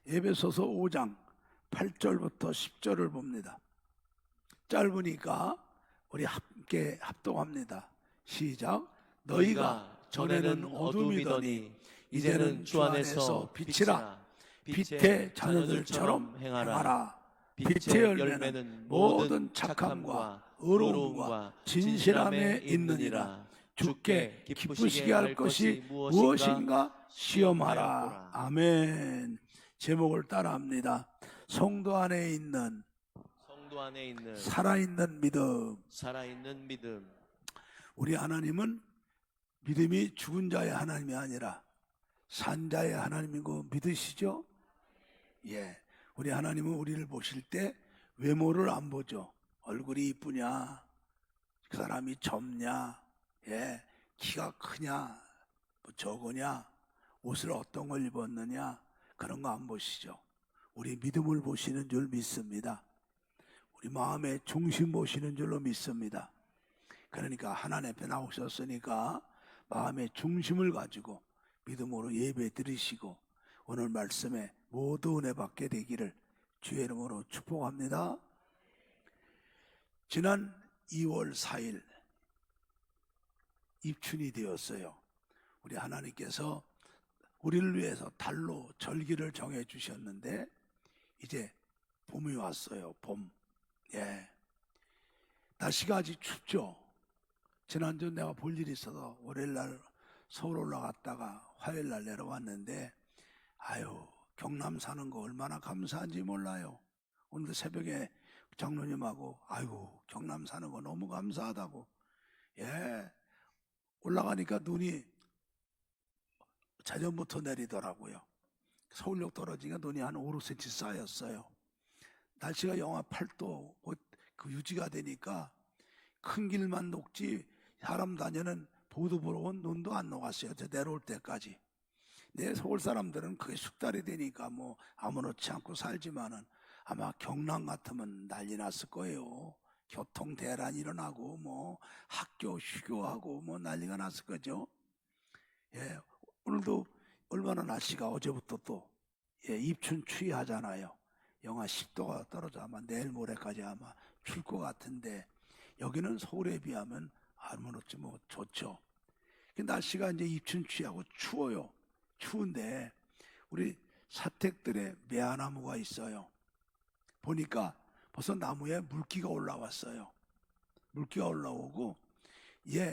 에베소서 5장 8절부터 10절을 봅니다. 짧으니까 우리 함께 합독합니다. 시작. 너희가 전에는 어둠이더니 이제는 주 안에서 빛이라. 빛의 자녀들처럼 행하라. 빛의 열매는 모든 착함과 의로움과 진실함에 있느니라. 주께 기쁘시게 할 것이 무엇인가 시험하라. 아멘. 제목을 따라합니다. 성도 안에 있는 살아있는 믿음. 우리 하나님은 믿음이 죽은 자의 하나님이 아니라 산 자의 하나님이고 믿으시죠? 예. 우리 하나님은 우리를 보실 때 외모를 안 보죠. 얼굴이 이쁘냐, 그 사람이 젊냐, 예, 키가 크냐, 뭐 적으냐, 옷을 어떤 걸 입었느냐, 그런 거 안 보시죠. 우리 믿음을 보시는 줄 믿습니다. 우리 마음의 중심 보시는 줄로 믿습니다. 그러니까 하나님 앞에 나오셨으니까 마음의 중심을 가지고 믿음으로 예배 드리시고 오늘 말씀에 모두 은혜 받게 되기를 주의 이름으로 축복합니다. 지난 2월 4일 입춘이 되었어요. 우리 하나님께서 우리를 위해서 달로 절기를 정해 주셨는데 이제 봄이 왔어요. 봄. 예. 날씨가 아직 춥죠. 지난주 내가 볼 일이 있어서 월요일날 서울 올라갔다가 화요일날 내려왔는데 아유, 경남 사는 거 얼마나 감사한지 몰라요. 오늘 새벽에 장로님하고 아이고 경남 사는 거 너무 감사하다고. 예, 올라가니까 눈이 자전부터 내리더라고요. 서울역 떨어지니까 눈이 한 5, 6cm 쌓였어요. 날씨가 영하 8도 그 유지가 되니까 큰 길만 녹지 사람 다니는 보도 보러 온 눈도 안 녹았어요. 저 내려올 때까지. 내 서울 사람들은 그게 숙달이 되니까 뭐 아무렇지 않고 살지만은 아마 경남 같으면 난리 났을 거예요. 교통 대란 일어나고 뭐 학교 휴교하고 뭐 난리가 났을 거죠. 예, 오늘도 얼마나 날씨가 어제부터 또 입춘 추위하잖아요. 영하 10도가 떨어져 아마 내일 모레까지 아마 출 것 같은데 여기는 서울에 비하면 아무렇지 뭐 좋죠. 날씨가 이제 입춘 추위하고 추워요. 추운데 우리 사택들에 매화나무가 있어요. 보니까 벌써 나무에 물기가 올라왔어요. 물기가 올라오고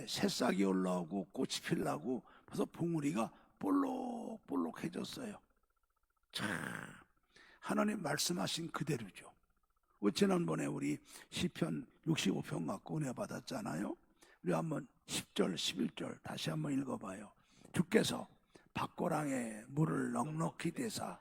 새싹이 올라오고 꽃이 피려고 벌써 봉우리가 볼록볼록해졌어요. 참 하나님 말씀하신 그대로죠. 지난번에 우리 시편 65편 갖고 은혜 받았잖아요. 우리 한번 10절 11절 다시 한번 읽어봐요. 주께서 밭고랑에 물을 넉넉히 대사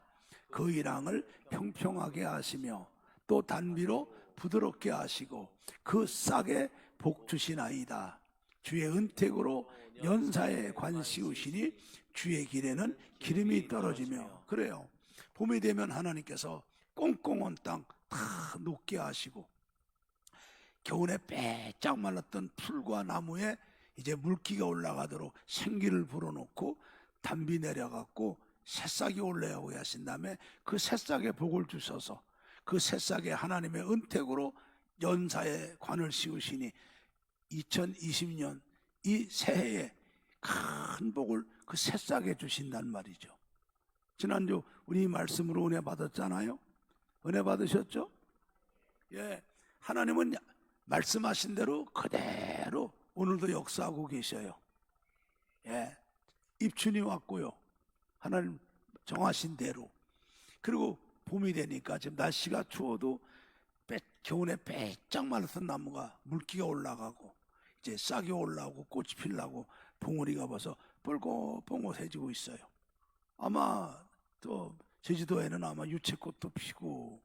그 이랑을 평평하게 하시며 또 단비로 부드럽게 하시고 그 싹에 복 주시나이다. 주의 은택으로 연사에 관 씌우시니 주의 길에는 기름이 떨어지며. 그래요. 봄이 되면 하나님께서 꽁꽁 땅 다 녹게 하시고 겨울에 빼짝 말랐던 풀과 나무에 이제 물기가 올라가도록 생기를 불어넣고 단비 내려갖고 새싹이 올라오게 하신 다음에 그 새싹에 복을 주셔서 그 새싹에 하나님의 은택으로 연사에 관을 씌우시니 2020년 이 새해에 큰 복을 그 새싹에 주신단 말이죠. 지난주 우리 말씀으로 은혜 받았잖아요. 은혜 받으셨죠? 예, 하나님은 말씀하신 대로 그대로 오늘도 역사하고 계셔요. 예, 입춘이 왔고요. 하나님 정하신 대로. 그리고 봄이 되니까 지금 날씨가 추워도 겨울에 빼짝 말랐던 나무가 물기가 올라가고 이제 싹이 올라오고 꽃이 피려고 봉우리가 벌써 뽕긋뽕긋해지고 있어요. 아마 또 제주도에는 아마 유채꽃도 피고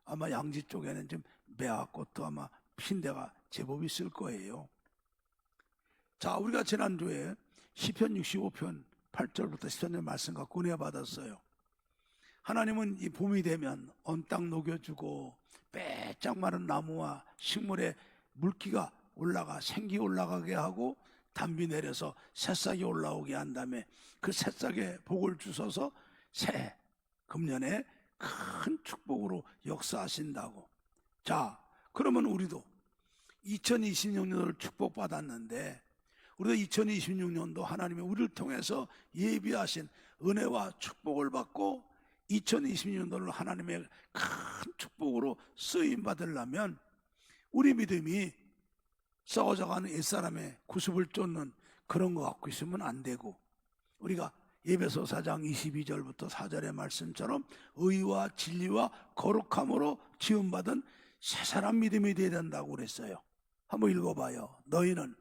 아마 양지 쪽에는 좀 매화꽃도 아마 핀 데가 제법 있을 거예요. 자, 우리가 지난주에 시편 65편 8절부터 13절 말씀 갖고 은혜 받았어요. 하나님은 이 봄이 되면 온 땅 녹여주고 빼짝 마른 나무와 식물에 물기가 올라가 생기 올라가게 하고 단비 내려서 새싹이 올라오게 한 다음에 그 새싹에 복을 주셔서 새 금년에 큰 축복으로 역사하신다고. 자, 그러면 우리도 2026년을 축복받았는데, 우리도 2026년도 하나님이 우리를 통해서 예비하신 은혜와 축복을 받고 2026년도를 하나님의 큰 축복으로 쓰임 받으려면 우리 믿음이 썩어져가는 옛사람의 구습을 쫓는 그런 거 갖고 있으면 안 되고, 우리가 에베소 4장 22절부터 4절의 말씀처럼 의와 진리와 거룩함으로 지음받은 새사람 믿음이 되어야 된다고 그랬어요. 한번 읽어봐요. 너희는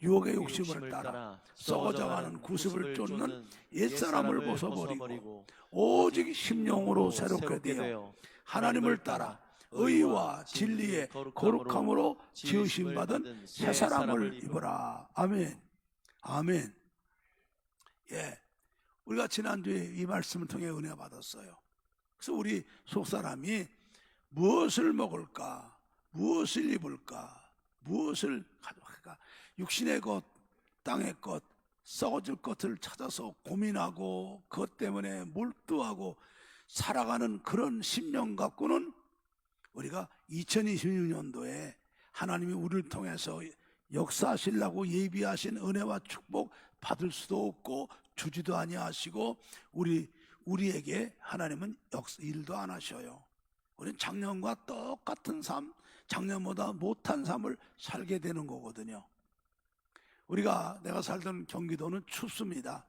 유혹의 욕심을 따라 썩어져가는 구습을 쫓는 옛사람을 벗어버리고 오직 심령으로 새롭게 되어 하나님을 따라 의와 진리의 거룩함으로 지으심 받은 새사람을 입어라. 아멘. 아멘. 예, 우리가 지난주에 이 말씀을 통해 은혜 받았어요. 그래서 우리 속사람이 무엇을 먹을까, 무엇을 입을까, 무엇을 가져갈까, 육신의 것, 땅의 것, 썩어질 것을 찾아서 고민하고 그것 때문에 몰두하고 살아가는 그런 심령 갖고는 우리가 2026년도에 하나님이 우리를 통해서 역사하시려고 예비하신 은혜와 축복 받을 수도 없고 주지도 아니하시고 우리에게 하나님은 일도 안 하셔요. 우리는 작년과 똑같은 삶, 작년보다 못한 삶을 살게 되는 거거든요. 내가 살던 경기도는 춥습니다.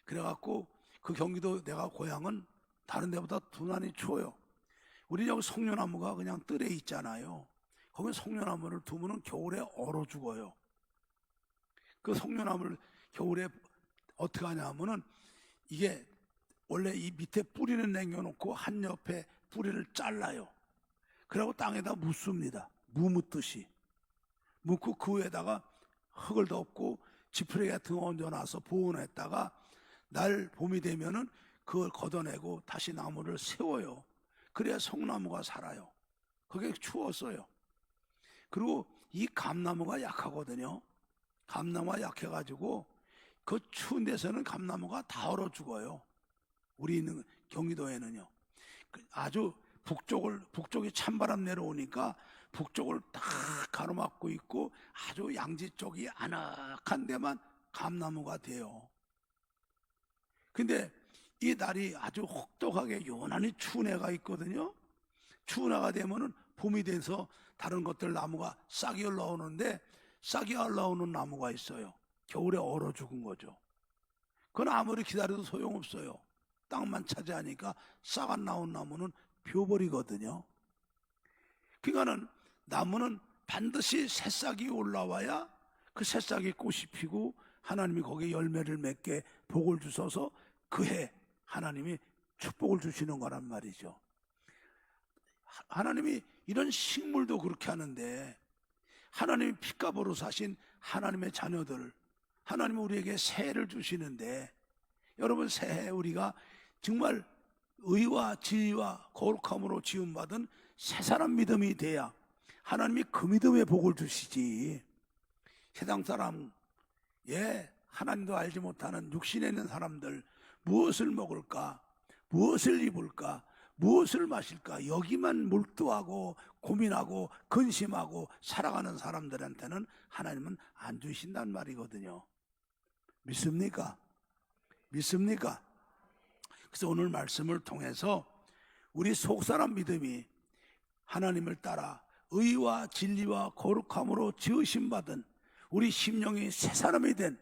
그래갖고 그 경기도 내가 고향은 다른 데보다 두난히 추워요. 우리 여기 송려나무가 그냥 뜰에 있잖아요. 거기 송려나무를 두면은 겨울에 얼어 죽어요. 그 송려나무를 겨울에 어떻게 하냐면은 이게 원래 이 밑에 뿌리는 남겨놓고 한 옆에 뿌리를 잘라요. 그리고 땅에다 묻습니다. 무 묻듯이 묻고 그 위에다가 흙을 덮고 지푸레기 같은 거 얹어놔서 보온했다가 날 봄이 되면은 그걸 걷어내고 다시 나무를 세워요. 그래야 송나무가 살아요. 그게 추웠어요. 그리고 이 감나무가 약하거든요. 감나무가 약해가지고 그 추운 데서는 감나무가 다 얼어 죽어요. 우리 있는 경기도에는요. 아주 북쪽이 찬바람 내려오니까 북쪽을 딱 가로막고 있고 아주 양지 쪽이 아늑한 데만 감나무가 돼요. 근데 이 날이 아주 혹독하게 요란히 추운 해가 있거든요. 추운 해가 되면은 봄이 돼서 다른 것들 나무가 싹이 올라오는데 싹이 올라오는 나무가 있어요. 겨울에 얼어 죽은 거죠. 그건 아무리 기다려도 소용없어요. 땅만 차지하니까 싹 안 나온 나무는 펴버리거든요. 그러니까는 나무는 반드시 새싹이 올라와야 그 새싹이 꽃이 피고 하나님이 거기에 열매를 맺게 복을 주셔서 그해 하나님이 축복을 주시는 거란 말이죠. 하나님이 이런 식물도 그렇게 하는데 하나님이 피값으로 사신 하나님의 자녀들, 하나님이 우리에게 새해를 주시는데 여러분 새해 우리가 정말 의와 진리와 거룩함으로 지음받은 새사람 믿음이 돼야 하나님이 그 믿음의 복을 주시지. 세상 사람, 하나님도 알지 못하는 육신에 있는 사람들 무엇을 먹을까, 무엇을 입을까, 무엇을 마실까 여기만 몰두하고 고민하고 근심하고 살아가는 사람들한테는 하나님은 안 주신단 말이거든요. 믿습니까? 믿습니까? 그래서 오늘 말씀을 통해서 우리 속사람 믿음이 하나님을 따라 의와 진리와 거룩함으로 지으심 받은 우리 심령이 새 사람이 된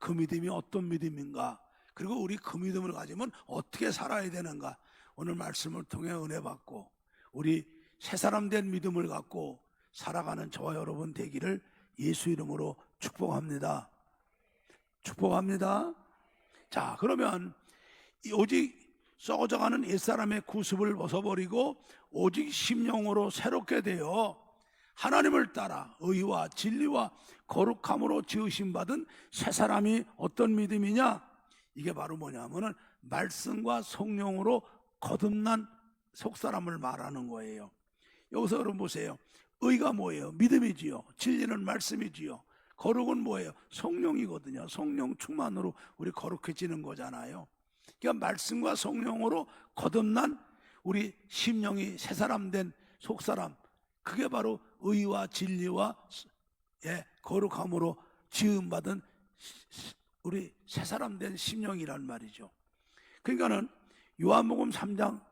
그 믿음이 어떤 믿음인가, 그리고 우리 그 믿음을 가지면 어떻게 살아야 되는가, 오늘 말씀을 통해 은혜 받고 우리 새 사람 된 믿음을 갖고 살아가는 저와 여러분 되기를 예수 이름으로 축복합니다. 축복합니다. 자, 그러면 오직 썩어져가는 옛사람의 구습을 벗어버리고 오직 심령으로 새롭게 되어 하나님을 따라 의와 진리와 거룩함으로 지으심 받은 새 사람이 어떤 믿음이냐? 이게 바로 뭐냐면은 말씀과 성령으로 거듭난 속사람을 말하는 거예요. 여기서 여러분 보세요. 의가 뭐예요? 믿음이지요. 진리는 말씀이지요. 거룩은 뭐예요? 성령이거든요. 성령 충만으로 우리 거룩해지는 거잖아요. 그러니까 말씀과 성령으로 거듭난 우리 심령이 새 사람 된 속사람, 그게 바로 의와 진리와 거룩함으로 지음받은 우리 새 사람 된 심령이란 말이죠. 그러니까는 요한복음 3장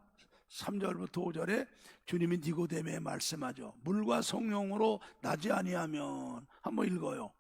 3절부터 5절에 주님이 니고데메에 말씀하죠. 물과 성령으로 나지 아니하면, 한번 읽어요.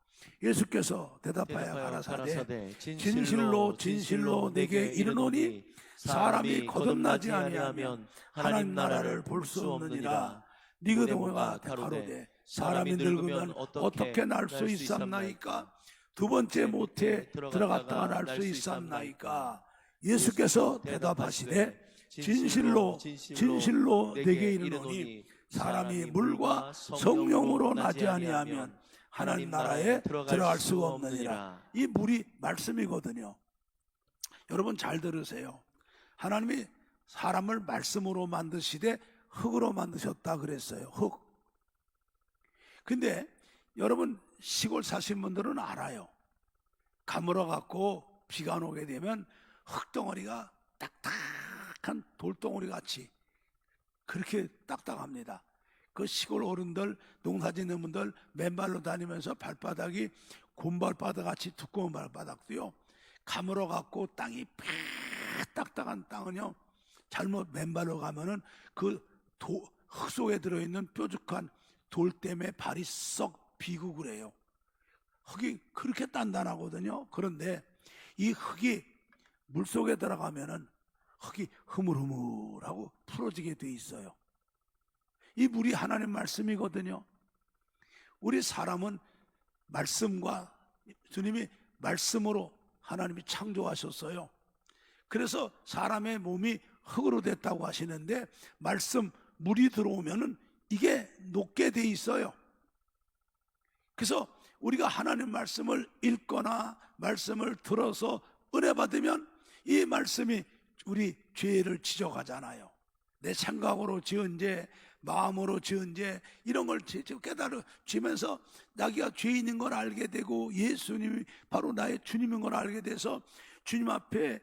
예수께서 대답하여 가라사대 진실로 진실로 내게 이르노니 사람이 거듭나지 아니하면 하나님 나라를 볼 수 없느니라. 니고데모가 가로되 사람이 늙으면 어떻게 날 수 있삼나이까? 두 번째 모태에 들어갔다가 날 수 있삼나이까? 예수께서 대답하시되 진실로 진실로 내게 이르노니 사람이 물과 성령으로 나지 아니하면 하나님 나라에 들어갈 수가 없느니라. 이 물이 말씀이거든요. 여러분 잘 들으세요. 하나님이 사람을 말씀으로 만드시되 흙으로 만드셨다 그랬어요. 흙. 근데 여러분 시골 사신 분들은 알아요. 가물어 갖고 비가 오게 되면 흙덩어리가 딱딱한 돌덩어리 같이 그렇게 딱딱합니다. 그 시골 어른들, 농사 짓는 분들 맨발로 다니면서 발바닥이 곰발바닥 같이 두꺼운 발바닥도요, 가물어 갖고 땅이 딱딱한 땅은요, 잘못 맨발로 가면은 그 흙 속에 들어있는 뾰족한 돌 때문에 발이 썩 비고 그래요. 흙이 그렇게 단단하거든요. 그런데 이 흙이 물 속에 들어가면은 흙이 흐물흐물하고 풀어지게 돼 있어요. 이 물이 하나님 말씀이거든요. 우리 사람은 말씀과 주님이 말씀으로 하나님이 창조하셨어요. 그래서 사람의 몸이 흙으로 됐다고 하시는데 말씀 물이 들어오면은 이게 녹게 돼 있어요. 그래서 우리가 하나님 말씀을 읽거나 말씀을 들어서 은혜 받으면 이 말씀이 우리 죄를 지적하잖아요. 내 생각으로 지은 죄, 마음으로 지은 죄, 이런 걸 깨달아지면서 자기가 죄인인 걸 알게 되고 예수님이 바로 나의 주님인 걸 알게 돼서 주님 앞에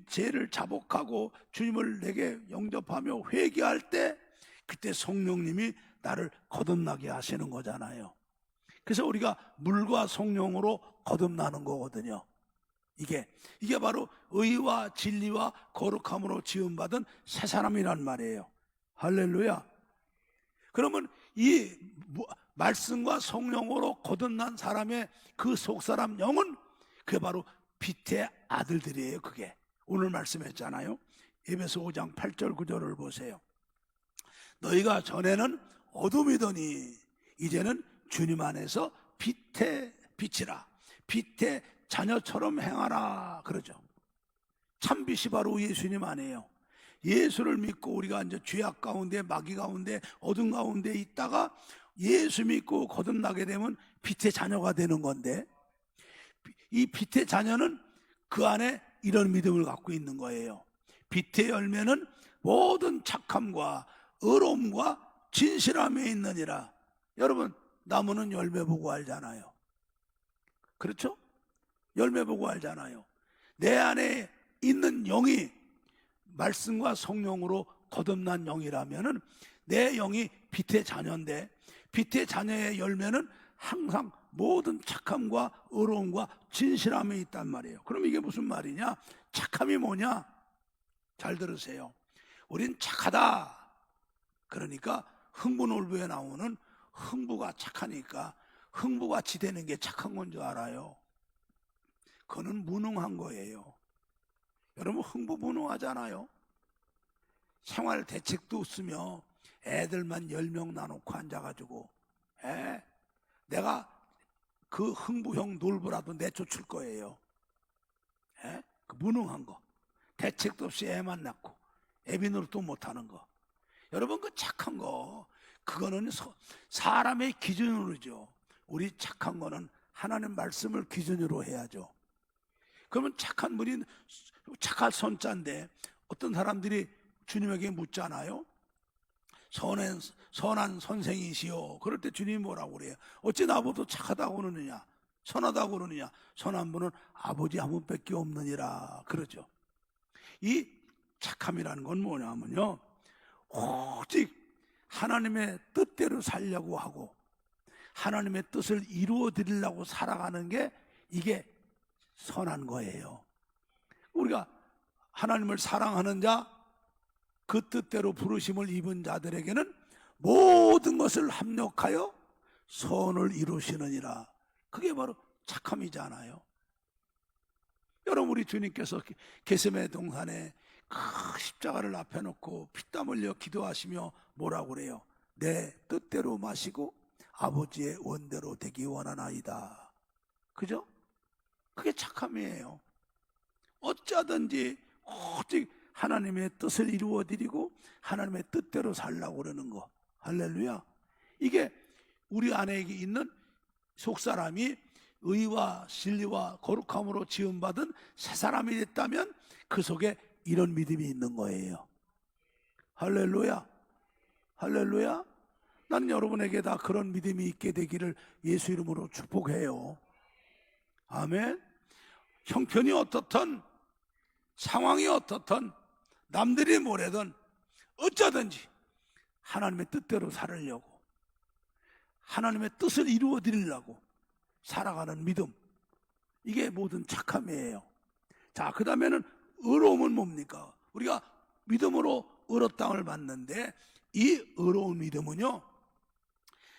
죄를 자복하고 주님을 내게 영접하며 회개할 때 그때 성령님이 나를 거듭나게 하시는 거잖아요. 그래서 우리가 물과 성령으로 거듭나는 거거든요. 이게 바로 의와 진리와 거룩함으로 지음받은 새 사람이란 말이에요. 할렐루야. 그러면 이 말씀과 성령으로 거듭난 사람의 그 속사람 영은 그게 바로 빛의 아들들이에요. 그게 오늘 말씀했잖아요. 에베소 5장 8절 9절을 보세요. 너희가 전에는 어둠이더니 이제는 주님 안에서 빛의 빛이라, 빛의 자녀처럼 행하라 그러죠. 참빛이 바로 예수님 안에요. 예수를 믿고 우리가 이제 죄악 가운데, 마귀 가운데, 어둠 가운데 있다가 예수 믿고 거듭나게 되면 빛의 자녀가 되는 건데, 이 빛의 자녀는 그 안에 이런 믿음을 갖고 있는 거예요. 빛의 열매는 모든 착함과 의로움과 진실함에 있느니라. 여러분, 나무는 열매 보고 알잖아요. 그렇죠? 열매 보고 알잖아요. 내 안에 있는 영이 말씀과 성령으로 거듭난 영이라면은 내 영이 빛의 자녀인데, 빛의 자녀의 열매는 항상 모든 착함과 의로움과 진실함에 있단 말이에요. 그럼 이게 무슨 말이냐? 착함이 뭐냐? 잘 들으세요. 우린 착하다. 그러니까 흥부놀부에 나오는 흥부가 착하니까 흥부같이 되는 게 착한 건 줄 알아요. 그거는 무능한 거예요. 여러분 흥부 무능하잖아요. 생활 대책도 없으며 애들만 10명 나놓고 앉아가지고 내가 그 흥부형 놀부라도 내쫓을 거예요. 그 무능한 거, 대책도 없이 애만 낳고 애비 노릇도 못하는 거. 여러분 그 착한 거, 그거는 사람의 기준으로죠. 우리 착한 거는 하나님 말씀을 기준으로 해야죠. 그러면 착한 분이 착할 선자인데 어떤 사람들이 주님에게 묻잖아요. 선한 선생이시오. 그럴 때 주님이 뭐라고 그래요? 어찌 나보다 착하다고 그러느냐, 선하다고 그러느냐. 선한 분은 아버지 한 분밖에 없느니라 그러죠. 이 착함이라는 건 뭐냐면요, 오직 하나님의 뜻대로 살려고 하고 하나님의 뜻을 이루어 드리려고 살아가는 게 이게 선한 거예요. 우리가 하나님을 사랑하는 자, 그 뜻대로 부르심을 입은 자들에게는 모든 것을 합력하여 선을 이루시느니라. 그게 바로 착함이잖아요. 여러분, 우리 주님께서 겟세마네 동산에 그 십자가를 앞에 놓고 피땀 흘려 기도하시며 뭐라고 그래요? 내 뜻대로 마시고 아버지의 원대로 되기 원하나이다. 그죠? 그게 착함이에요. 어쩌든지 오직 하나님의 뜻을 이루어드리고 하나님의 뜻대로 살라고 그러는 거. 할렐루야. 이게 우리 안에 있는 속사람이 의와 진리와 거룩함으로 지음받은 새 사람이 됐다면 그 속에 이런 믿음이 있는 거예요. 할렐루야. 할렐루야. 나는 여러분에게 다 그런 믿음이 있게 되기를 예수 이름으로 축복해요. 아멘. 형편이 어떻든 상황이 어떻든 남들이 뭐래든 어쩌든지 하나님의 뜻대로 살으려고, 하나님의 뜻을 이루어 드리려고 살아가는 믿음, 이게 모든 착함이에요. 자, 그 다음에는 의로움은 뭡니까? 우리가 믿음으로 의로 땅을 받는데 이 의로운 믿음은요,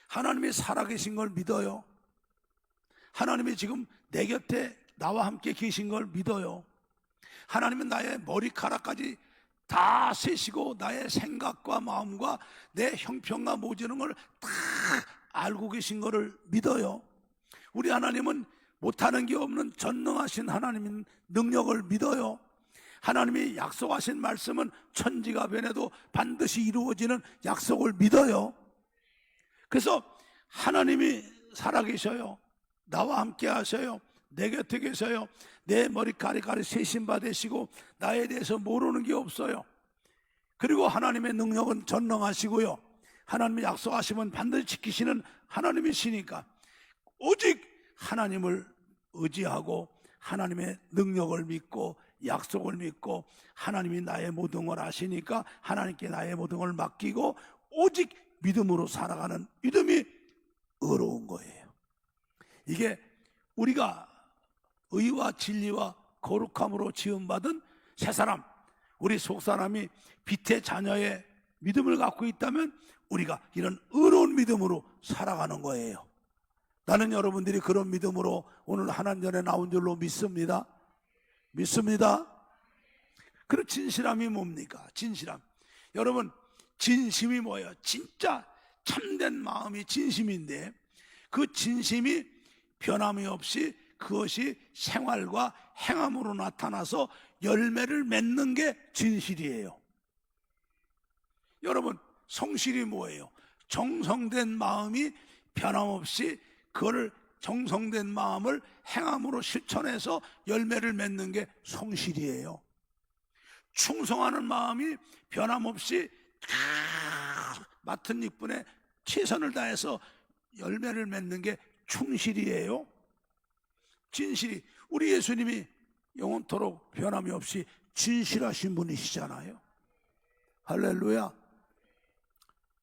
하나님이 살아계신 걸 믿어요. 하나님이 지금 내 곁에 나와 함께 계신 걸 믿어요. 하나님은 나의 머리카락까지 다 세시고 나의 생각과 마음과 내 형편과 모지는 걸 다 알고 계신 것을 믿어요. 우리 하나님은 못하는 게 없는 전능하신 하나님인 능력을 믿어요. 하나님이 약속하신 말씀은 천지가 변해도 반드시 이루어지는 약속을 믿어요. 그래서 하나님이 살아계셔요. 나와 함께 하셔요. 내 곁에 계셔요. 내 머리카락까지 세신바 되시고 나에 대해서 모르는 게 없어요. 그리고 하나님의 능력은 전능하시고요, 하나님이 약속하시면 반드시 지키시는 하나님이시니까 오직 하나님을 의지하고 하나님의 능력을 믿고 약속을 믿고 하나님이 나의 모든 걸 아시니까 하나님께 나의 모든 걸 맡기고 오직 믿음으로 살아가는 믿음이 의로운 거예요. 이게 우리가 의와 진리와 거룩함으로 지음받은 새 사람, 우리 속사람이 빛의 자녀의 믿음을 갖고 있다면 우리가 이런 의로운 믿음으로 살아가는 거예요. 나는 여러분들이 그런 믿음으로 오늘 하나님 전에 나온 줄로 믿습니다. 믿습니다. 그런 진실함이 뭡니까? 진실함. 여러분, 진심이 뭐예요? 진짜 참된 마음이 진심인데 그 진심이 변함이 없이 그것이 생활과 행함으로 나타나서 열매를 맺는 게 진실이에요. 여러분, 성실이 뭐예요? 정성된 마음이 변함없이 그거를 정성된 마음을 행함으로 실천해서 열매를 맺는 게 성실이에요. 충성하는 마음이 변함없이 맡은 일분에 최선을 다해서 열매를 맺는 게 충실이에요. 진실이, 우리 예수님이 영원토록 변함이 없이 진실하신 분이시잖아요. 할렐루야.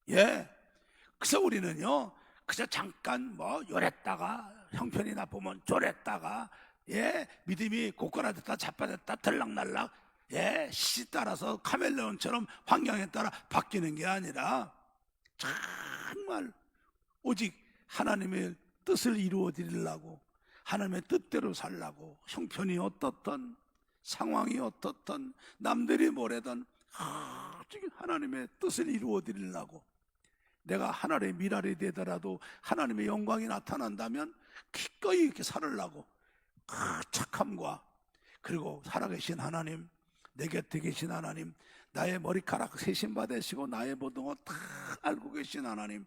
예. 그래서 우리는요, 그저 잠깐 뭐 요랬다가 형편이 나쁘면 저랬다가, 예, 믿음이 고꾸라졌다 자빠졌다 들락날락, 예, 시 따라서 카멜레온처럼 환경에 따라 바뀌는 게 아니라 정말 오직 하나님의 뜻을 이루어 드리려고, 하나님의 뜻대로 살라고, 형편이 어떻든 상황이 어떻든 남들이 뭐래든 하나님의 뜻을 이루어 드리려고, 내가 하늘의 미랄이 되더라도 하나님의 영광이 나타난다면 기꺼이 이렇게 살으려고 그 착함과, 그리고 살아계신 하나님, 내 곁에 계신 하나님, 나의 머리카락 세신바 되시고 나의 모든 것 다 알고 계신 하나님,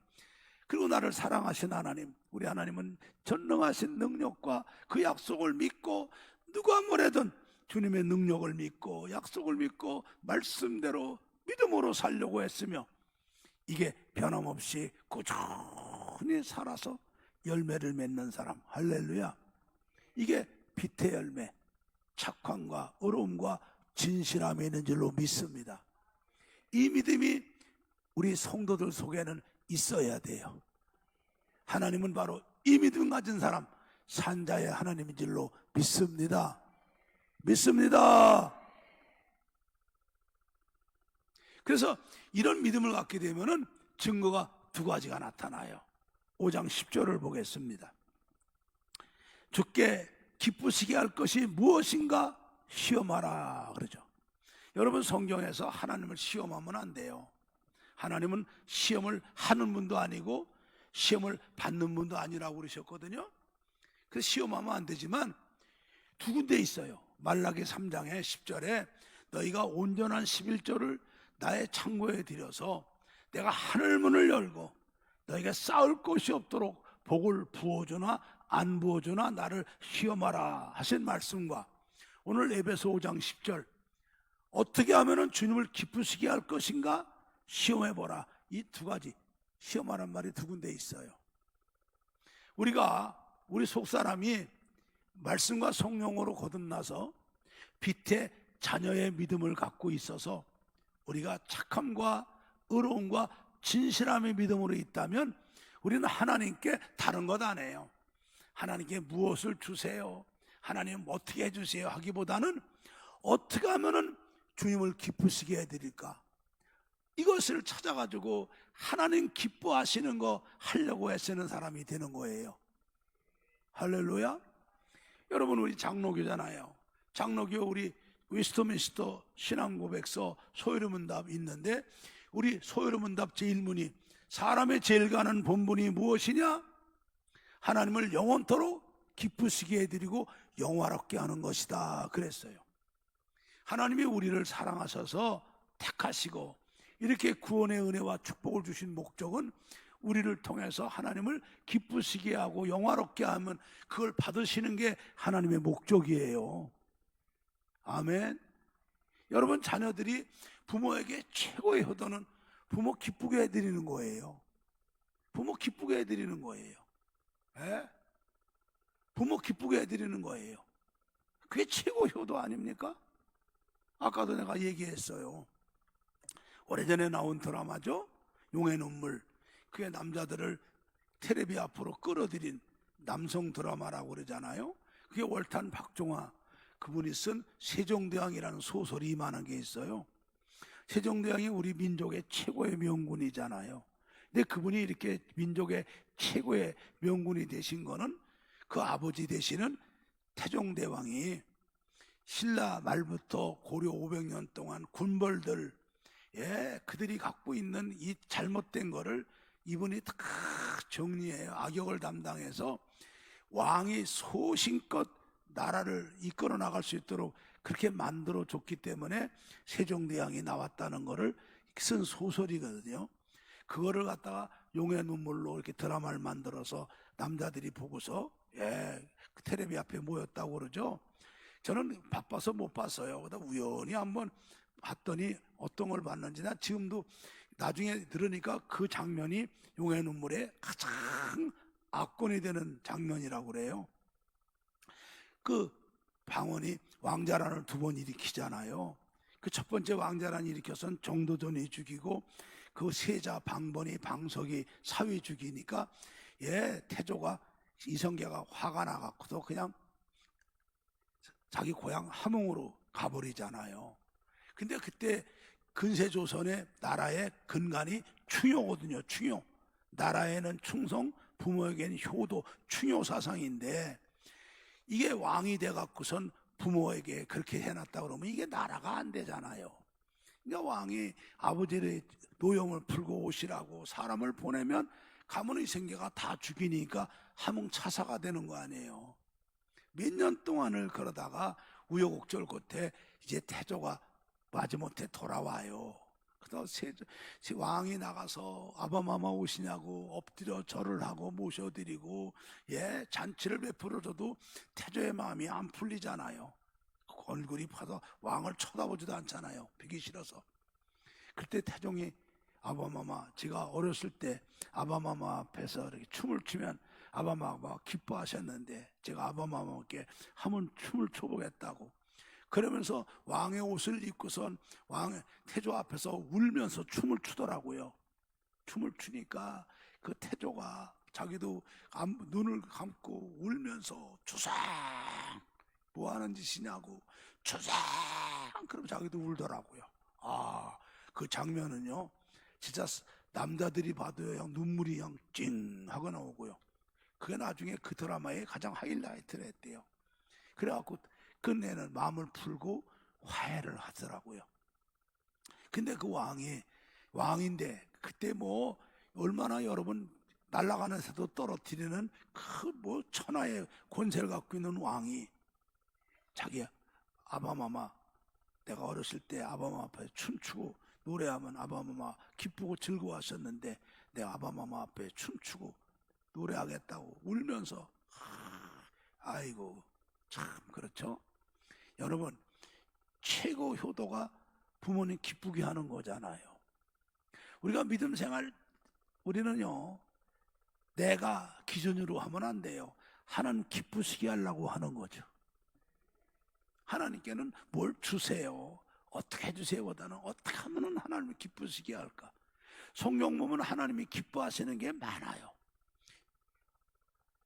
그리고 나를 사랑하신 하나님, 우리 하나님은 전능하신 능력과 그 약속을 믿고 누가 뭐래든 주님의 능력을 믿고 약속을 믿고 말씀대로 믿음으로 살려고 했으며, 이게 변함없이 꾸준히 살아서 열매를 맺는 사람, 할렐루야. 이게 빛의 열매, 착함과 의로움과 진실함이 있는 줄로 믿습니다. 이 믿음이 우리 성도들 속에는 있어야 돼요. 하나님은 바로 이 믿음 가진 사람, 산자의 하나님인 줄로 믿습니다. 믿습니다. 그래서 이런 믿음을 갖게 되면은 증거가 두 가지가 나타나요. 5장 10절을 보겠습니다. 주께 기쁘시게 할 것이 무엇인가 시험하라 그러죠. 여러분, 성경에서 하나님을 시험하면 안 돼요. 하나님은 시험을 하는 분도 아니고 시험을 받는 분도 아니라고 그러셨거든요. 그래서 시험하면 안 되지만 두 군데 있어요. 말라기 3장의 10절에 너희가 온전한 11조를 나의 창고에 들여서 내가 하늘문을 열고 너희가 쌓을 곳이 없도록 복을 부어주나 안 부어주나 나를 시험하라 하신 말씀과 오늘 에베소 5장 10절 어떻게 하면 주님을 기쁘시게 할 것인가 시험해보라. 이 두 가지 시험하는 말이 두 군데 있어요. 우리 속사람이 말씀과 성령으로 거듭나서 빛의 자녀의 믿음을 갖고 있어서 우리가 착함과 의로움과 진실함의 믿음으로 있다면 우리는 하나님께 다른 것 안 해요. 하나님께 무엇을 주세요, 하나님 어떻게 해주세요 하기보다는 어떻게 하면 주님을 기쁘시게 해드릴까, 이것을 찾아가지고 하나님 기뻐하시는 거 하려고 애쓰는 사람이 되는 거예요. 할렐루야. 여러분, 우리 장로교잖아요. 장로교 우리 웨스트민스터 신앙고백서 소요문답 있는데 우리 소요문답 제1문이 사람의 제일 가는 본분이 무엇이냐? 하나님을 영원토록 기쁘시게 해드리고 영화롭게 하는 것이다 그랬어요. 하나님이 우리를 사랑하셔서 택하시고 이렇게 구원의 은혜와 축복을 주신 목적은 우리를 통해서 하나님을 기쁘시게 하고 영화롭게 하면 그걸 받으시는 게 하나님의 목적이에요. 아멘. 여러분, 자녀들이 부모에게 최고의 효도는 부모 기쁘게 해드리는 거예요. 부모 기쁘게 해드리는 거예요. 예? 부모 기쁘게 해드리는 거예요. 그게 최고 효도 아닙니까? 아까도 내가 얘기했어요. 오래전에 나온 드라마죠. 용의 눈물. 그게 남자들을 텔레비 앞으로 끌어들인 남성 드라마라고 그러잖아요. 그게 월탄 박종화 그분이 쓴 세종대왕이라는 소설이 이만한 게 있어요. 세종대왕이 우리 민족의 최고의 명군이잖아요. 근데 그분이 이렇게 민족의 최고의 명군이 되신 거는 그 아버지 되시는 태종대왕이 신라 말부터 고려 500년 동안 군벌들, 그들이 갖고 있는 이 잘못된 거를 이분이 다 정리해요. 악역을 담당해서 왕이 소신껏 나라를 이끌어 나갈 수 있도록 그렇게 만들어 줬기 때문에 세종대왕이 나왔다는 거를 쓴 소설이거든요. 그거를 갖다가 용의 눈물로 이렇게 드라마를 만들어서 남자들이 보고서 그 텔레비 앞에 모였다고 그러죠. 저는 바빠서 못 봤어요. 그러다 우연히 한번 봤더니 어떤 걸 봤는지 나 지금도 나중에 들으니까 그 장면이 용의 눈물에 가장 압권이 되는 장면이라고 그래요. 그 방언이 왕자란을 두 번 일으키잖아요. 그 첫 번째 왕자란 일으켜선 정도전이 죽이고 그 세자 방번이 방석이 사위 죽이니까 태조가 이성계가 화가 나갖고도 그냥 자기 고향 함흥으로 가버리잖아요. 근데 그때 근세조선의 나라의 근간이 충효거든요. 충효. 나라에는 충성, 부모에게는 효도, 충효 사상인데 이게 왕이 돼갖고선 부모에게 그렇게 해놨다 그러면 이게 나라가 안 되잖아요. 그러니까 왕이 아버지의 노염을 풀고 오시라고 사람을 보내면 가문 이성계가 다 죽이니까 함흥차사가 되는 거 아니에요. 몇 년 동안을 그러다가 우여곡절 끝에 이제 태조가 마지못해 돌아와요. 그래서 왕이 나가서 아바마마 오시냐고 엎드려 절을 하고 모셔드리고 잔치를 베풀어줘도 태조의 마음이 안 풀리잖아요. 얼굴이 파서 왕을 쳐다보지도 않잖아요. 보기 싫어서. 그때 태종이 아바마마, 제가 어렸을 때 아바마마 앞에서 이렇게 춤을 추면 아바마마가 기뻐하셨는데 제가 아바마마께 한번 춤을 춰보겠다고 그러면서 왕의 옷을 입고선 왕의 태조 앞에서 울면서 춤을 추더라고요. 춤을 추니까 그 태조가 자기도 눈을 감고 울면서 주상 뭐 하는 짓이냐고 주상 그럼 자기도 울더라고요. 그 장면은요 진짜 남자들이 봐도 그냥 눈물이 그냥 찡 하고 나오고요. 그게 나중에 그 드라마의 가장 하이라이트를 했대요. 그래갖고 끝내는 마음을 풀고 화해를 하더라고요. 근데 그 왕인데 그때 뭐 얼마나 여러분 날아가는 새도 떨어뜨리는 그 뭐 천하의 권세를 갖고 있는 왕이 자기 아바마마, 내가 어렸을 때 아바마마 앞에 춤추고 노래하면 아바마마 기쁘고 즐거워하셨는데 내가 아바마마 앞에 춤추고 노래하겠다고 울면서 아이고 참 그렇죠. 여러분 최고 효도가 부모님 기쁘게 하는 거잖아요. 우리가 믿음 생활 우리는요 내가 기준으로 하면 안 돼요. 하나님 기쁘시게 하려고 하는 거죠. 하나님께는 뭘 주세요, 어떻게 해주세요 보다는 어떻게 하면 하나님이 기쁘시게 할까. 성경 보면 하나님이 기뻐하시는 게 많아요.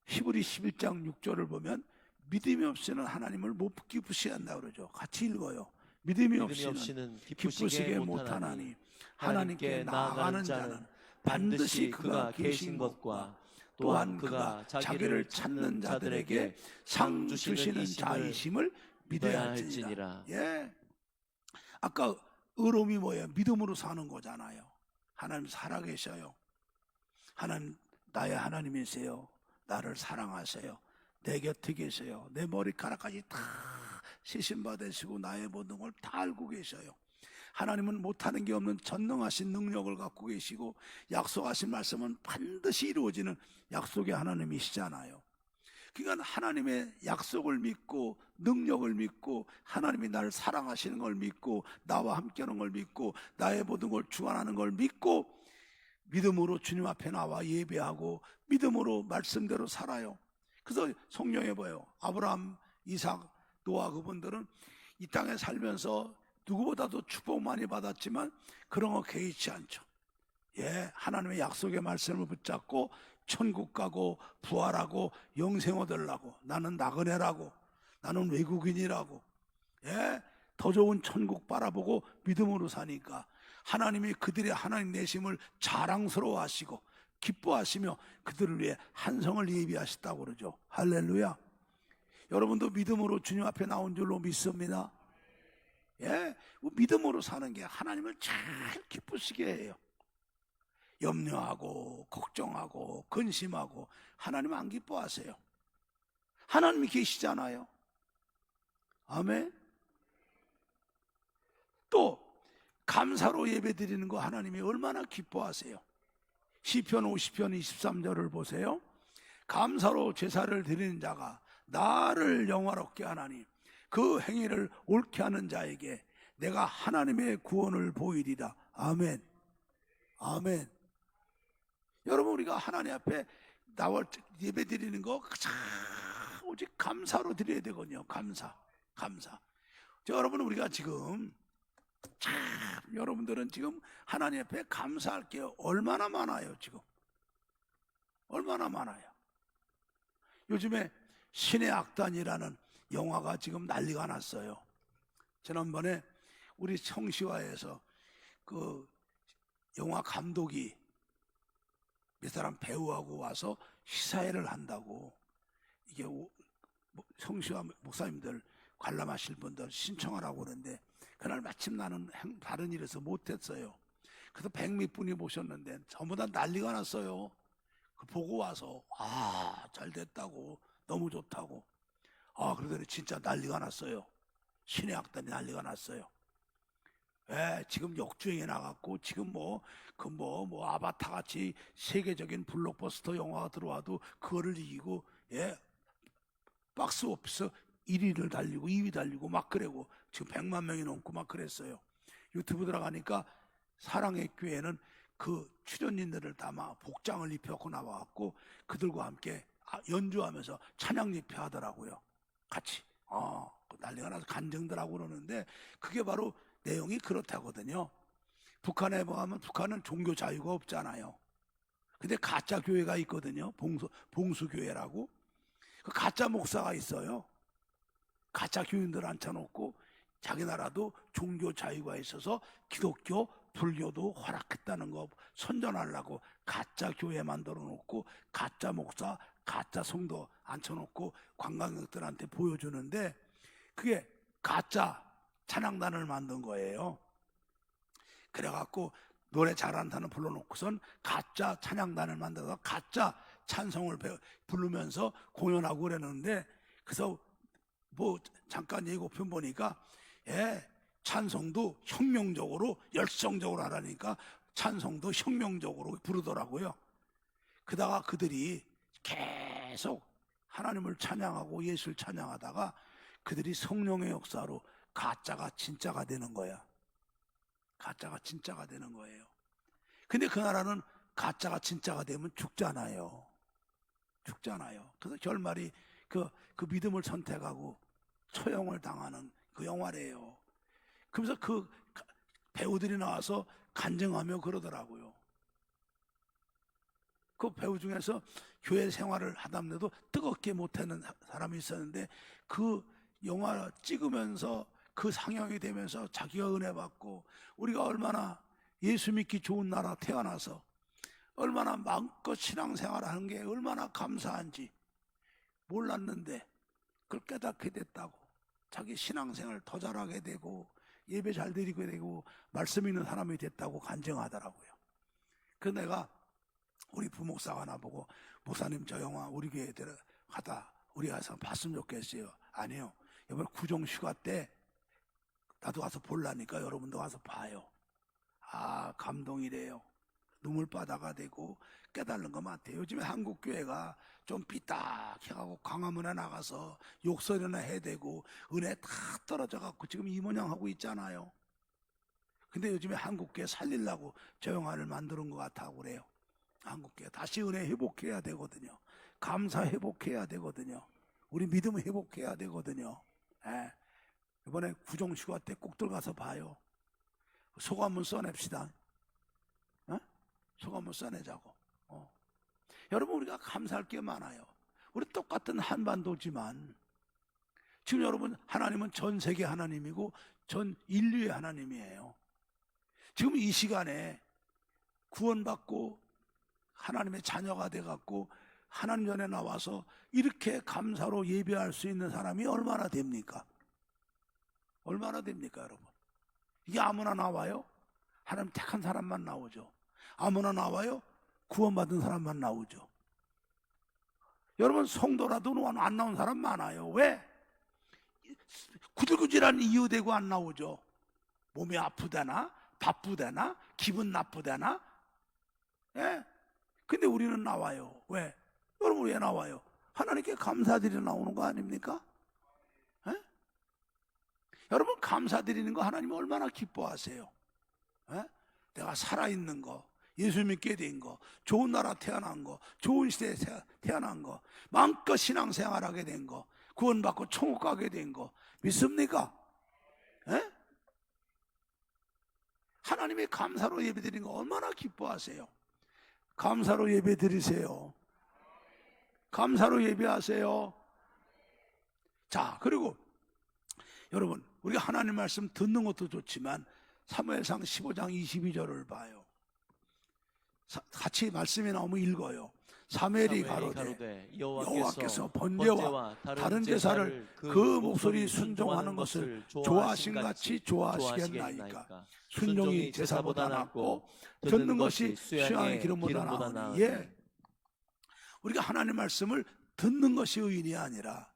히브리 11장 6절을 보면 믿음이 없이는 하나님을 못 기쁘시게 한다고 그러죠. 같이 읽어요. 믿음이 없이는 기쁘시게 못하나니 하나님께 나아가는 자는 반드시 그가 계신 것과 또한 그가 자기를 찾는 자들에게 상 주시는 자이심을 믿어야 할지니라. 예. 아까 의로움이 뭐예요? 믿음으로 사는 거잖아요. 하나님 살아계셔요. 하나님 나의 하나님이세요. 나를 사랑하세요. 내 곁에 계세요. 내 머리카락까지 다 시신받으시고 나의 모든 걸 다 알고 계셔요. 하나님은 못하는 게 없는 전능하신 능력을 갖고 계시고 약속하신 말씀은 반드시 이루어지는 약속의 하나님이시잖아요. 그러니까 하나님의 약속을 믿고 능력을 믿고 하나님이 나를 사랑하시는 걸 믿고 나와 함께하는 걸 믿고 나의 모든 걸 주관하는 걸 믿고 믿음으로 주님 앞에 나와 예배하고 믿음으로 말씀대로 살아요. 그래서 성경에 보여요. 아브라함, 이삭, 노아 그분들은 이 땅에 살면서 누구보다도 축복 많이 받았지만 그런 거 개의치 않죠. 예, 하나님의 약속의 말씀을 붙잡고 천국 가고 부활하고 영생 얻으려고, 나는 나그네라고, 나는 외국인이라고, 예, 더 좋은 천국 바라보고 믿음으로 사니까 하나님이 그들의 하나님 내심을 자랑스러워하시고 기뻐하시며 그들을 위해 한성을 예비하셨다고 그러죠. 할렐루야. 여러분도 믿음으로 주님 앞에 나온 줄로 믿습니다. 예, 믿음으로 사는 게 하나님을 잘 기쁘시게 해요. 염려하고 걱정하고 근심하고 하나님 안 기뻐하세요. 하나님이 계시잖아요. 아멘. 또 감사로 예배드리는 거 하나님이 얼마나 기뻐하세요. 시편 50편 23절을 보세요. 감사로 제사를 드리는 자가 나를 영화롭게 하나니 그 행위를 옳게 하는 자에게 내가 하나님의 구원을 보이리라. 아멘. 아멘. 여러분 우리가 하나님 앞에 나와 예배 드리는 거 오직 감사로 드려야 되거든요. 감사. 여러분 우리가 지금 여러분들은 지금 하나님 앞에 감사할 게 얼마나 많아요. 지금 얼마나 많아요. 요즘에 신의 악단이라는 영화가 지금 난리가 났어요. 지난번에 우리 청시화에서 그 영화 감독이 몇 사람 배우하고 와서 시사회를 한다고, 이게 청시화 목사님들 관람하실 분들 신청하라고 그러는데 그날 마침 나는 다른 일에서 못했어요. 그래서 100몇 분이 보셨는데 전부 다 난리가 났어요. 그 보고 와서 잘 됐다고, 너무 좋다고. 그러더니 진짜 난리가 났어요. 신의 악단이 난리가 났어요. 예, 지금 역주행에 나갔고 지금 아바타 같이 세계적인 블록버스터 영화가 들어와도 그거를 이기고, 예, 박스 오피스 1위를 달리고 2위 달리고 막 그래고 지금 100만 명이 넘고 막 그랬어요. 유튜브 들어가니까 사랑의 교회는 그 출연진들을 다 막 복장을 입혀갖고 나와갖고 그들과 함께 연주하면서 찬양 예배 하더라고요. 같이 난리가 나서 간증들하고 그러는데 그게 바로 내용이 그렇다거든요. 북한에 보면 북한은 종교 자유가 없잖아요. 근데 가짜 교회가 있거든요. 봉수교회라고. 그 가짜 목사가 있어요. 가짜 교인들 앉혀놓고 자기 나라도 종교 자유가 있어서 기독교, 불교도 허락했다는 거 선전하려고 가짜 교회 만들어 놓고 가짜 목사, 가짜 성도 앉혀놓고 관광객들한테 보여주는데 그게 가짜 찬양단을 만든 거예요. 그래갖고 노래 잘한다는 불러놓고선 가짜 찬양단을 만들어서 가짜 찬송을 부르면서 공연하고 그랬는데 그래서 뭐 잠깐 예고편 보니까 찬송도 혁명적으로 열성적으로 하라니까 찬송도 혁명적으로 부르더라고요. 그다가 그들이 계속 하나님을 찬양하고 예수를 찬양하다가 그들이 성령의 역사로 가짜가 진짜가 되는 거야. 가짜가 진짜가 되는 거예요. 근데 그 나라는 가짜가 진짜가 되면 죽잖아요. 그래서 결말이 그 믿음을 선택하고 처형을 당하는 그 영화래요. 그러면서 그 배우들이 나와서 간증하며 그러더라고요. 그 배우 중에서 교회 생활을 하다면도 뜨겁게 못하는 사람이 있었는데 그 영화 찍으면서 그 상영이 되면서 자기가 은혜 받고 우리가 얼마나 예수 믿기 좋은 나라 태어나서 얼마나 마음껏 신앙생활을 하는 게 얼마나 감사한지 몰랐는데 그걸 깨닫게 됐다고 자기 신앙생활 더 잘하게 되고 예배 잘 드리게 되고 말씀 있는 사람이 됐다고 간증하더라고요. 그래서 내가 우리 부목사가 나보고 목사님 저 영화 우리 교회에 들어가다 우리 가서 봤으면 좋겠어요. 아니요. 이번 구정 휴가 때 나도 가서 볼라니까 여러분도 가서 봐요. 감동이래요. 눈물바다가 되고 깨달는 것 같아요. 요즘에 한국 교회가 좀 삐딱해가고 광화문에 나가서 욕설이나 해대고 은혜 다 떨어져갖고 지금 이 모양하고 있잖아요. 근데 요즘에 한국 교회 살리려고 저 영화를 만드는 것 같다고 그래요. 한국 교회 다시 은혜 회복해야 되거든요. 감사 회복해야 되거든요. 우리 믿음 회복해야 되거든요. 이번에 구정휴가 때 꼭 들어가서 봐요. 소감 한번 써냅시다. 소감 한번 써내자고. 여러분 우리가 감사할 게 많아요. 우리 똑같은 한반도지만 지금 여러분 하나님은 전 세계 하나님이고 전 인류의 하나님이에요. 지금 이 시간에 구원받고 하나님의 자녀가 돼갖고 하나님 전에 나와서 이렇게 감사로 예배할 수 있는 사람이 얼마나 됩니까? 얼마나 됩니까 여러분? 이게 아무나 나와요? 하나님 택한 사람만 나오죠. 아무나 나와요? 구원받은 사람만 나오죠. 여러분 성도라도 안 나온 사람 많아요. 왜? 구질구질한 이유 대고 안 나오죠. 몸이 아프다나 바쁘다나 기분 나쁘다나. 근데 우리는 나와요. 왜? 여러분 왜 나와요? 하나님께 감사드리러 나오는 거 아닙니까? 여러분 감사드리는 거 하나님 얼마나 기뻐하세요? 내가 살아있는 거, 예수 믿게 된 거, 좋은 나라 태어난 거, 좋은 시대에 태어난 거, 마음껏 신앙생활하게 된 거, 구원받고 천국 가게 된 거 믿습니까? 하나님의 감사로 예배드리는 거 얼마나 기뻐하세요? 감사로 예배드리세요. 감사로 예배하세요. 자, 그리고 여러분 우리가 하나님 말씀 듣는 것도 좋지만 사무엘상 15장 22절을 봐요. 같이 말씀이 나오면 읽어요. 사무엘이 가로되 여호와께서 번제와 다른 제사를 그 목소리 순종하는 것을 좋아하신같이 좋아하시겠나이까. 순종이 제사보다 낫고 듣는 것이 수양의 기름보다 나으니. 우리가 하나님 말씀을 듣는 것이 의인이 아니라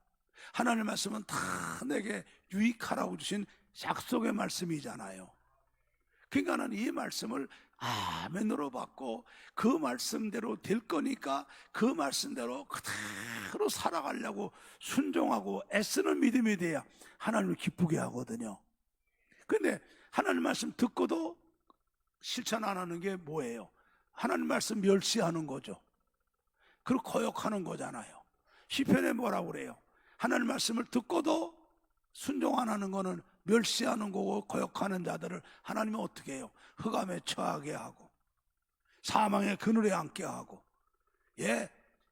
하나님 말씀은 다 내게 유익하라고 주신 약속의 말씀이잖아요. 그러니까 나는 이 말씀을 아멘으로 받고 그 말씀대로 될 거니까 그 말씀대로 그대로 살아가려고 순종하고 애쓰는 믿음이 돼야 하나님을 기쁘게 하거든요. 근데 하나님 말씀 듣고도 실천 안 하는 게 뭐예요? 하나님 말씀 멸시하는 거죠. 그리고 거역하는 거잖아요. 시편에 뭐라고 그래요? 하나님 말씀을 듣고도 순종 안 하는 거는 멸시하는 거고, 거역하는 자들을 하나님은 어떻게 해요? 흑암에 처하게 하고 사망의 그늘에 앉게 하고, 예,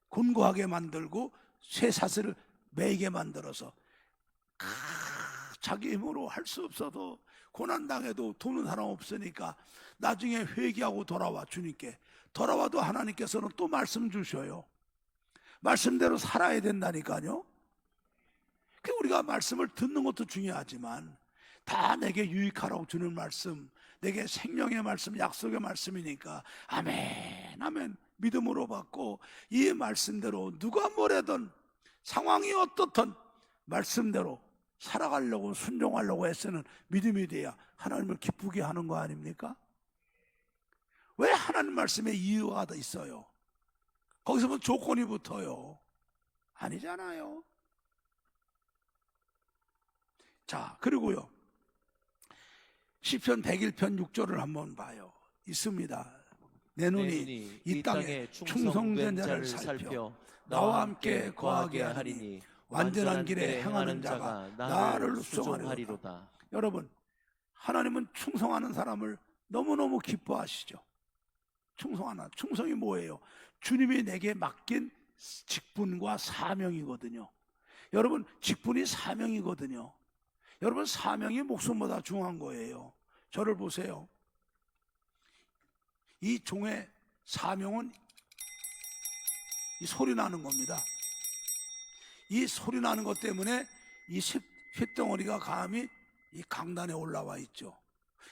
곤고하게 만들고 쇠사슬을 매이게 만들어서 자기 힘으로 할 수 없어도 고난당해도 도는 사람 없으니까 나중에 회개하고 돌아와 주님께 돌아와도 하나님께서는 또 말씀 주셔요. 말씀대로 살아야 된다니까요. 우리가 말씀을 듣는 것도 중요하지만 다 내게 유익하라고 주는 말씀, 내게 생명의 말씀, 약속의 말씀이니까 아멘 아멘 믿음으로 받고 이 말씀대로 누가 뭐래든 상황이 어떻든 말씀대로 살아가려고 순종하려고 애쓰는 믿음이 돼야 하나님을 기쁘게 하는 거 아닙니까? 왜 하나님 말씀에 이유가 있어요? 거기서 뭐 조건이 붙어요? 아니잖아요. 자, 그리고요, 시편 101편 6절을 한번 봐요. 있습니다. 내 눈이 이 땅에 충성된 자를 살펴 나와 함께 거하게 하리니 완전한 길에 행하는 자가 나를 수종하리로다. 여러분, 하나님은 충성하는 사람을 너무너무 기뻐하시죠. 충성이 뭐예요? 주님이 내게 맡긴 직분과 사명이거든요. 여러분, 직분이 사명이거든요. 여러분, 사명이 목숨보다 중요한 거예요. 저를 보세요. 이 종의 사명은 이 소리 나는 겁니다. 이 소리 나는 것 때문에 이 쇳덩어리가 감히 이 강단에 올라와 있죠.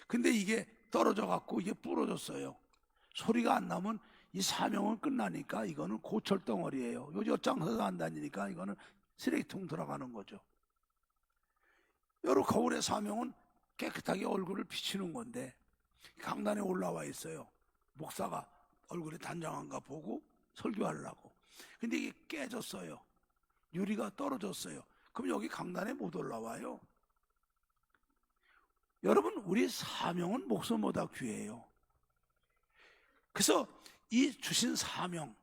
근데 이게 떨어져 갖고 이게 부러졌어요. 소리가 안 나면 이 사명은 끝나니까 이거는 고철덩어리예요. 요즘 엿장사도 안 다니니까 이거는 쓰레기통 들어가는 거죠. 여러 거울의 사명은 깨끗하게 얼굴을 비치는 건데 강단에 올라와 있어요. 목사가 얼굴이 단정한가 보고 설교하려고. 근데 이게 깨졌어요. 유리가 떨어졌어요. 그럼 여기 강단에 못 올라와요. 여러분, 우리 사명은 목숨보다 귀해요. 그래서 이 주신 사명,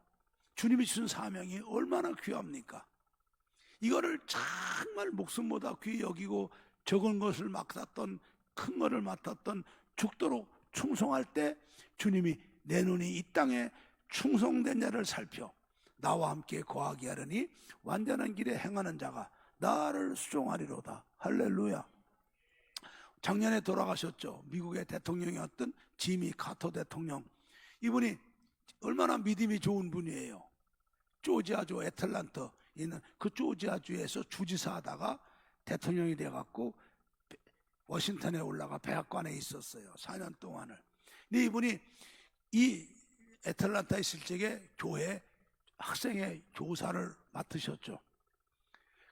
주님이 주신 사명이 얼마나 귀합니까? 이거를 정말 목숨보다 귀히 여기고 적은 것을 맡았던, 큰 것을 맡았던, 죽도록 충성할 때 주님이 내 눈이 이 땅에 충성된 자를 살펴 나와 함께 거하게 하려니 완전한 길에 행하는 자가 나를 수종하리로다. 할렐루야. 작년에 돌아가셨죠. 미국의 대통령이었던 지미 카터 대통령. 이분이 얼마나 믿음이 좋은 분이에요. 조지아주 애틀란타 있는 그 조지아주에서 주지사 하다가 대통령이 돼갖고 워싱턴에 올라가 백악관에 있었어요. 4년 동안을. 근데 이분이 이 애틀란타에 있을 적에 교회 학생의 교사를 맡으셨죠.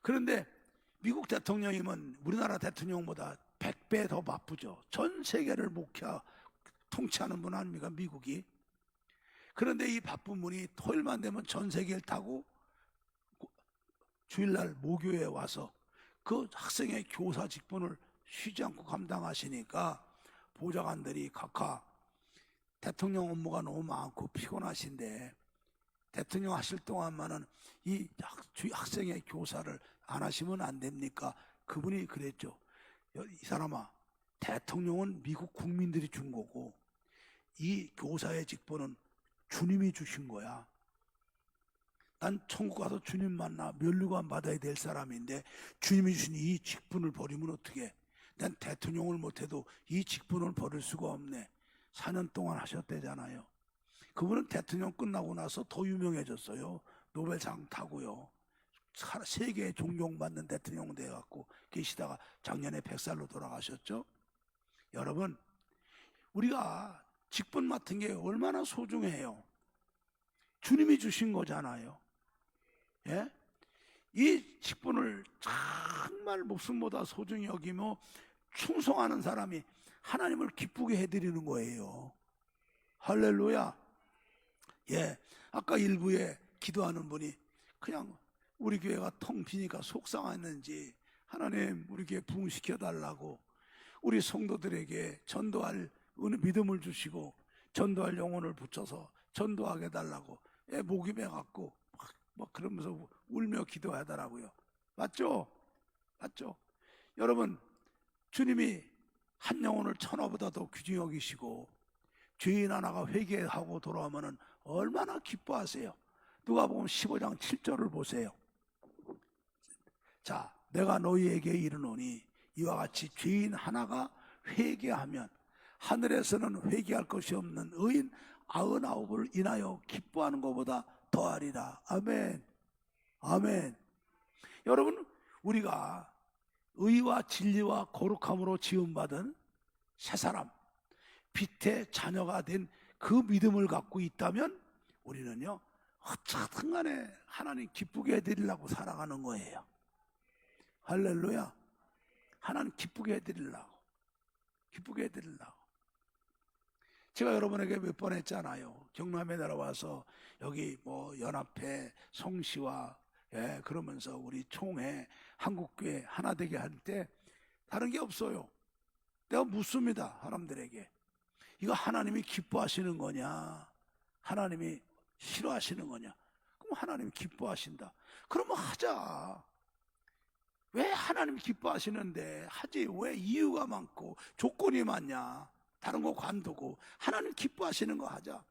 그런데 미국 대통령이면 우리나라 대통령보다 100배 더 바쁘죠. 전 세계를 통치하는 분 아닙니까, 미국이. 그런데 이 바쁜 분이 토요일만 되면 전 세계를 타고 주일날 모교에 와서 그 학생의 교사 직분을 쉬지 않고 감당하시니까 보좌관들이 각하 대통령 업무가 너무 많고 피곤하신데 대통령 하실 동안만은 이 학생의 교사를 안 하시면 안 됩니까? 그분이 그랬죠. 이 사람아, 대통령은 미국 국민들이 준 거고 이 교사의 직분은 주님이 주신 거야. 난 천국 가서 주님 만나 면류관 받아야 될 사람인데 주님이 주신 이 직분을 버리면 어떻게? 난 대통령을 못해도 이 직분을 버릴 수가 없네. 4년 동안 하셨대잖아요. 그분은 대통령 끝나고 나서 더 유명해졌어요. 노벨상 타고요. 세계에 존경받는 대통령 돼갖고 계시다가 작년에 100살로 돌아가셨죠. 여러분, 우리가 직분 맡은 게 얼마나 소중해요. 주님이 주신 거잖아요. 예? 이 직분을 정말 목숨보다 소중히 여기며 충성하는 사람이 하나님을 기쁘게 해드리는 거예요. 할렐루야. 예, 아까 일부에 기도하는 분이 그냥 우리 교회가 텅 비니까 속상했는지 하나님 우리 교회 부흥시켜 달라고 우리 성도들에게 전도할 믿음을 주시고 전도할 영혼을 붙여서 전도하게 달라고 목이 매갖고 막 그러면서 울며 기도하더라고요. 맞죠? 맞죠? 여러분, 주님이 한 영혼을 천하보다도 귀중히 여기시고 죄인 하나가 회개하고 돌아오면 얼마나 기뻐하세요. 누가복음 15장 7절을 보세요. 자, 내가 너희에게 이르노니 이와 같이 죄인 하나가 회개하면 하늘에서는 회개할 것이 없는 의인 99을 인하여 기뻐하는 것보다 더하리라. 아멘. 아멘. 여러분, 우리가 의와 진리와 거룩함으로 지음받은 새 사람, 빛의 자녀가 된 그 믿음을 갖고 있다면 우리는요, 어쨌든 간에 하나님 기쁘게 해드리려고 살아가는 거예요. 할렐루야. 하나님 기쁘게 해드리려고. 기쁘게 해드리려고. 제가 여러분에게 몇 번 했잖아요. 경남에 내려와서 여기 뭐 연합회 성시와 그러면서 우리 총회 한국교회 하나 되게 할 때 다른 게 없어요. 내가 묻습니다. 사람들에게. 이거 하나님이 기뻐하시는 거냐? 하나님이 싫어하시는 거냐? 그럼 하나님이 기뻐하신다. 그러면 하자. 왜 하나님 기뻐하시는데 하지? 왜 이유가 많고 조건이 많냐? 다른 거 관두고 하나님 기뻐하시는 거 하자.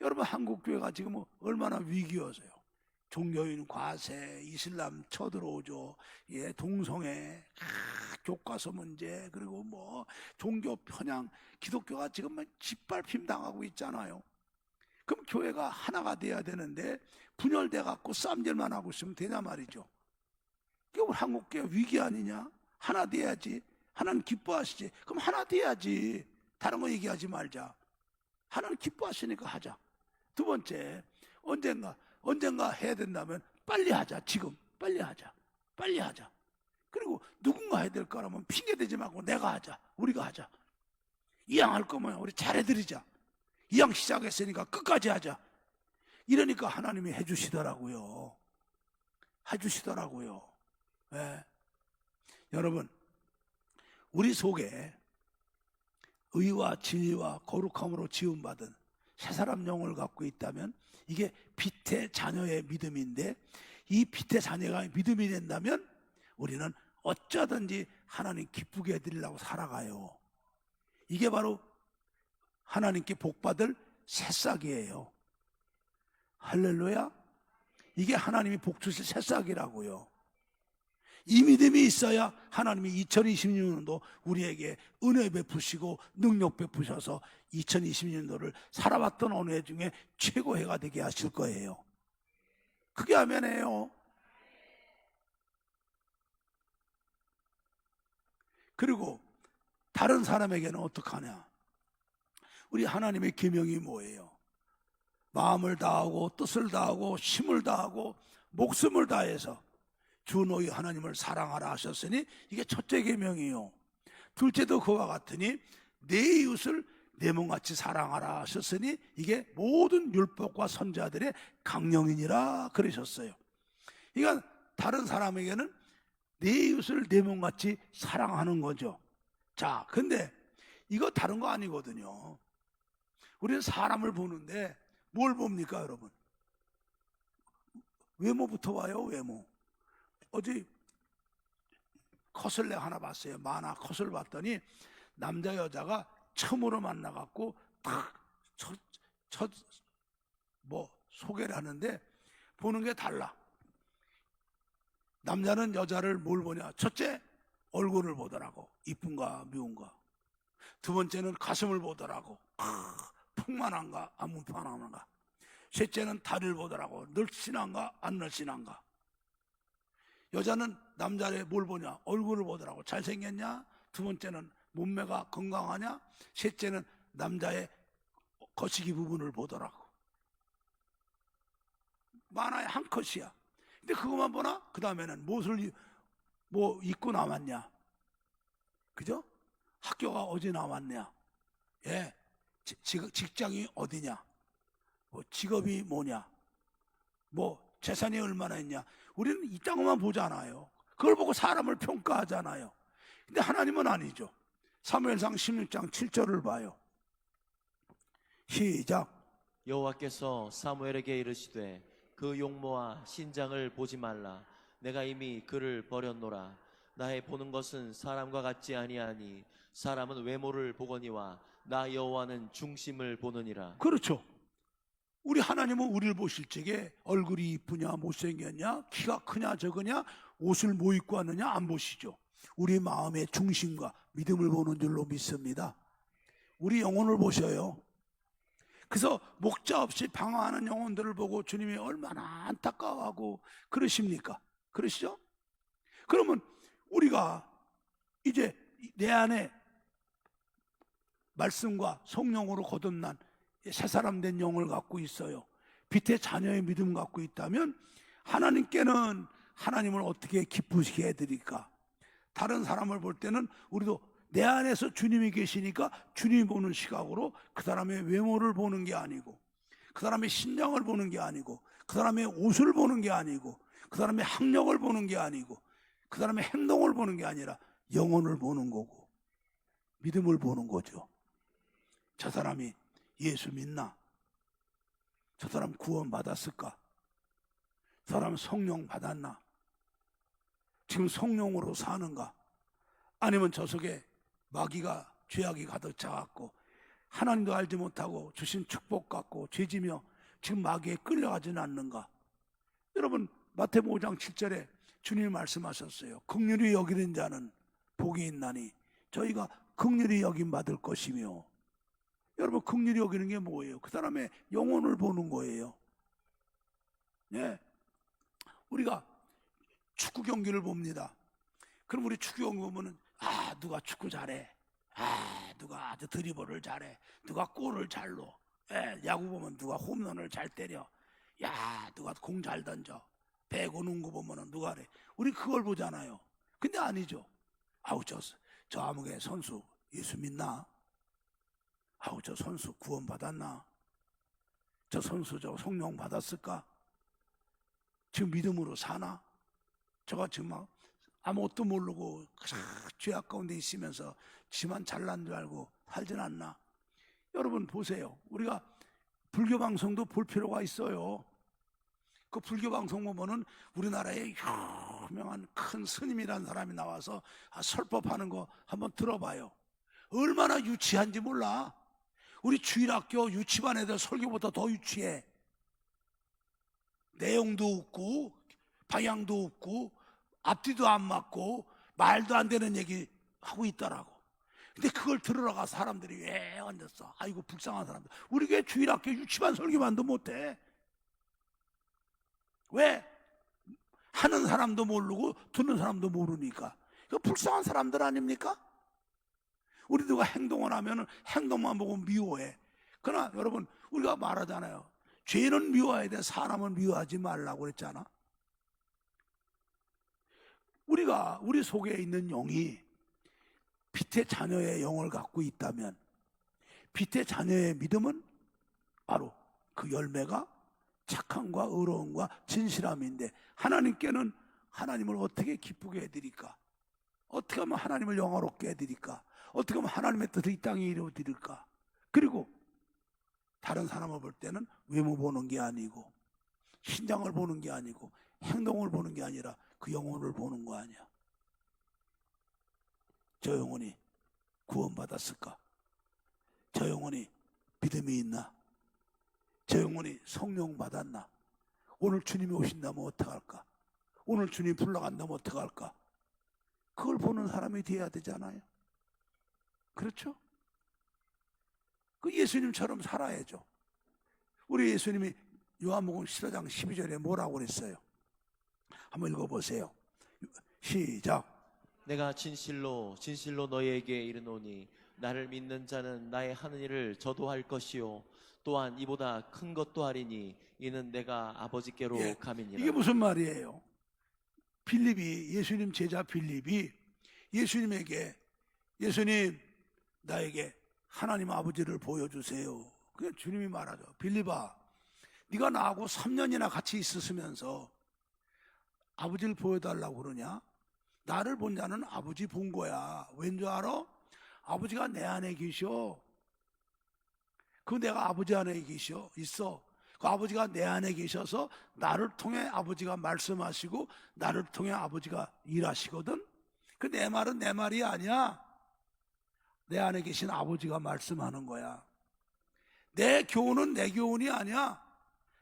여러분, 한국교회가 지금 얼마나 위기여서요. 종교인 과세, 이슬람 쳐들어오죠. 예, 동성애, 교과서 문제, 그리고 뭐 종교 편향, 기독교가 지금 짓밟힘 당하고 있잖아요. 그럼 교회가 하나가 돼야 되는데 분열돼 갖고 쌈질만 하고 있으면 되냐 말이죠. 이게 우리 한국교회 위기 아니냐? 하나 돼야지. 하나님 기뻐하시지. 그럼 하나 돼야지. 다른 거 얘기하지 말자. 하나님 기뻐하시니까 하자. 두 번째, 언젠가 해야 된다면 빨리 하자. 지금 빨리 하자. 빨리 하자. 그리고 누군가 해야 될 거라면 핑계대지 말고 내가 하자. 우리가 하자. 이왕 할 거면 우리 잘해드리자. 이왕 시작했으니까 끝까지 하자. 이러니까 하나님이 해주시더라고요. 해주시더라고요. 네. 여러분, 우리 속에 의와 진리와 거룩함으로 지음받은 새사람 영을 갖고 있다면 이게 빛의 자녀의 믿음인데, 이 빛의 자녀가 믿음이 된다면 우리는 어쩌든지 하나님 기쁘게 해드리려고 살아가요. 이게 바로 하나님께 복받을 새싹이에요. 할렐루야. 이게 하나님이 복 주실 새싹이라고요. 이 믿음이 있어야 하나님이 2026년도 우리에게 은혜 베푸시고 능력 베푸셔서 2026년도를 살아왔던 어느 해 중에 최고 해가 되게 하실 거예요. 그게 아멘이에요. 그리고 다른 사람에게는 어떡하냐? 우리 하나님의 계명이 뭐예요? 마음을 다하고 뜻을 다하고 힘을 다하고 목숨을 다해서 주 너희 하나님을 사랑하라 하셨으니 이게 첫째 계명이요. 둘째도 그와 같으니 내 이웃을 내 몸같이 사랑하라 하셨으니 이게 모든 율법과 선자들의 강령이니라 그러셨어요. 그러니까 다른 사람에게는 내 이웃을 내 몸같이 사랑하는 거죠. 자, 근데 이거 다른 거 아니거든요. 우리는 사람을 보는데 뭘 봅니까, 여러분? 외모부터 봐요, 외모. 어제 컷을 내가 하나 봤어요. 만화 컷을 봤더니 남자 여자가 처음으로 만나갖고 딱 소개를 하는데 보는 게 달라. 남자는 여자를 뭘 보냐? 첫째, 얼굴을 보더라고. 이쁜가 미운가. 두 번째는 가슴을 보더라고. 풍만한가 안 풍만한가. 셋째는 다리를 보더라고. 늘씬한가 안 늘씬한가. 여자는 남자를 뭘 보냐? 얼굴을 보더라고. 잘생겼냐? 두 번째는 몸매가 건강하냐? 셋째는 남자의 거시기 부분을 보더라고. 만화의 한 컷이야. 근데 그것만 보나? 그 다음에는 무엇을 입고 나왔냐? 그죠? 학교가 어디 나왔냐? 예, 직장이 어디냐? 직업이 뭐냐? 재산이 얼마나 있냐? 우리는 이 땅만 보잖아요. 그걸 보고 사람을 평가하잖아요. 근데 하나님은 아니죠. 사무엘상 16장 7절을 봐요. 시작. 여호와께서 사무엘에게 이르시되 그 용모와 신장을 보지 말라. 내가 이미 그를 버렸노라. 나의 보는 것은 사람과 같지 아니하니 사람은 외모를 보거니와 나 여호와는 중심을 보느니라. 그렇죠. 우리 하나님은 우리를 보실 적에 얼굴이 이쁘냐 못생겼냐 키가 크냐 적으냐 옷을 뭐 입고 왔느냐 안 보시죠. 우리 마음의 중심과 믿음을 보는 줄로 믿습니다. 우리 영혼을 보셔요. 그래서 목자 없이 방황하는 영혼들을 보고 주님이 얼마나 안타까워하고 그러십니까? 그러시죠? 그러면 우리가 이제 내 안에 말씀과 성령으로 거듭난 새 사람 된 영을 갖고 있어요. 빛의 자녀의 믿음 갖고 있다면 하나님께는 하나님을 어떻게 기쁘시게 해드릴까? 다른 사람을 볼 때는 우리도 내 안에서 주님이 계시니까 주님이 보는 시각으로 그 사람의 외모를 보는 게 아니고 그 사람의 신장을 보는 게 아니고 그 사람의 옷을 보는 게 아니고 그 사람의 학력을 보는 게 아니고 그 사람의 행동을 보는 게 아니라 영혼을 보는 거고 믿음을 보는 거죠. 저 사람이 예수 믿나? 저 사람 구원 받았을까? 저 사람 성령 받았나? 지금 성령으로 사는가? 아니면 저 속에 마귀가 죄악이 가득 차갖고 하나님도 알지 못하고 주신 축복 갖고 죄지며 지금 마귀에 끌려가지는 않는가? 여러분 마태복음 5장 7절에 주님이 말씀하셨어요. 긍휼히 여기는 자는 복이 있나니 저희가 긍휼히 여김 받을 것이며. 여러분 긍휼히 여기는 게 뭐예요? 그 사람의 영혼을 보는 거예요. 네. 우리가 축구 경기를 봅니다. 그럼 우리 축구 경기 보면은 누가 축구 잘해. 누가 아주 드리블을 잘해. 누가 골을 잘 넣어. 야구 보면 누가 홈런을 잘 때려. 누가 공 잘 던져. 배구 농구 보면은 누가 그래. 우리 그걸 보잖아요. 근데 아니죠. 저 아무개 선수 예수 믿나? 저 선수 구원 받았나? 저 선수 저 성령 받았을까? 지금 믿음으로 사나? 저가 지금 막 아무것도 모르고 죄악 가운데 있으면서 지만 잘난 줄 알고 살진 않나? 여러분 보세요. 우리가 불교 방송도 볼 필요가 있어요. 그 불교 방송 보면은 우리나라에 유명한 큰 스님이라는 사람이 나와서 설법하는 거 한번 들어봐요. 얼마나 유치한지 몰라. 우리 주일학교 유치반 애들 설교보다 더 유치해. 내용도 없고 방향도 없고 앞뒤도 안 맞고 말도 안 되는 얘기 하고 있더라고. 근데 그걸 들으러 가 사람들이 왜 앉았어? 아이고 불쌍한 사람들. 우리 교회 주일학교 유치반 설교반도 못해. 왜? 하는 사람도 모르고 듣는 사람도 모르니까. 그 불쌍한 사람들 아닙니까? 우리 누가 행동을 하면 행동만 보고 미워해. 그러나 여러분 우리가 말하잖아요. 죄는 미워해야 돼. 사람은 미워하지 말라고 그랬잖아. 우리가 우리 속에 있는 영이 빛의 자녀의 영을 갖고 있다면 빛의 자녀의 믿음은 바로 그 열매가 착함과 의로움과 진실함인데 하나님께는 하나님을 어떻게 기쁘게 해드릴까? 어떻게 하면 하나님을 영화롭게 해드릴까? 어떻게 하면 하나님의 뜻을 이 땅에 이루어드릴까? 그리고 다른 사람을 볼 때는 외모 보는 게 아니고 신장을 보는 게 아니고 행동을 보는 게 아니라 그 영혼을 보는 거 아니야. 저 영혼이 구원받았을까? 저 영혼이 믿음이 있나? 저 영혼이 성령 받았나? 오늘 주님이 오신다면 어떡할까? 오늘 주님 불러간다면 어떡할까? 그걸 보는 사람이 돼야 되잖아요. 그렇죠? 그 예수님처럼 살아야죠. 우리 예수님이 요한복음 15장 12절에 뭐라고 그랬어요? 한번 읽어보세요. 시작. 내가 진실로 진실로 너희에게 이르노니 나를 믿는 자는 나의 하는 일을 저도 할 것이요 또한 이보다 큰 것도 하리니 이는 내가 아버지께로 감이니라. 이게 무슨 말이에요? 빌립이 예수님 제자 빌립이 예수님에게 예수님 나에게 하나님 아버지를 보여주세요. 그냥 주님이 말하죠. 빌립아 네가 나하고 3년이나 같이 있으면서 아버지를 보여달라고 그러냐? 나를 본 자는 아버지 본 거야. 왠 줄 알아? 아버지가 내 안에 계셔. 그 내가 아버지 안에 계셔 있어. 그 아버지가 내 안에 계셔서 나를 통해 아버지가 말씀하시고 나를 통해 아버지가 일하시거든. 그 내 말은 내 말이 아니야. 내 안에 계신 아버지가 말씀하는 거야. 내 교훈은 내 교훈이 아니야.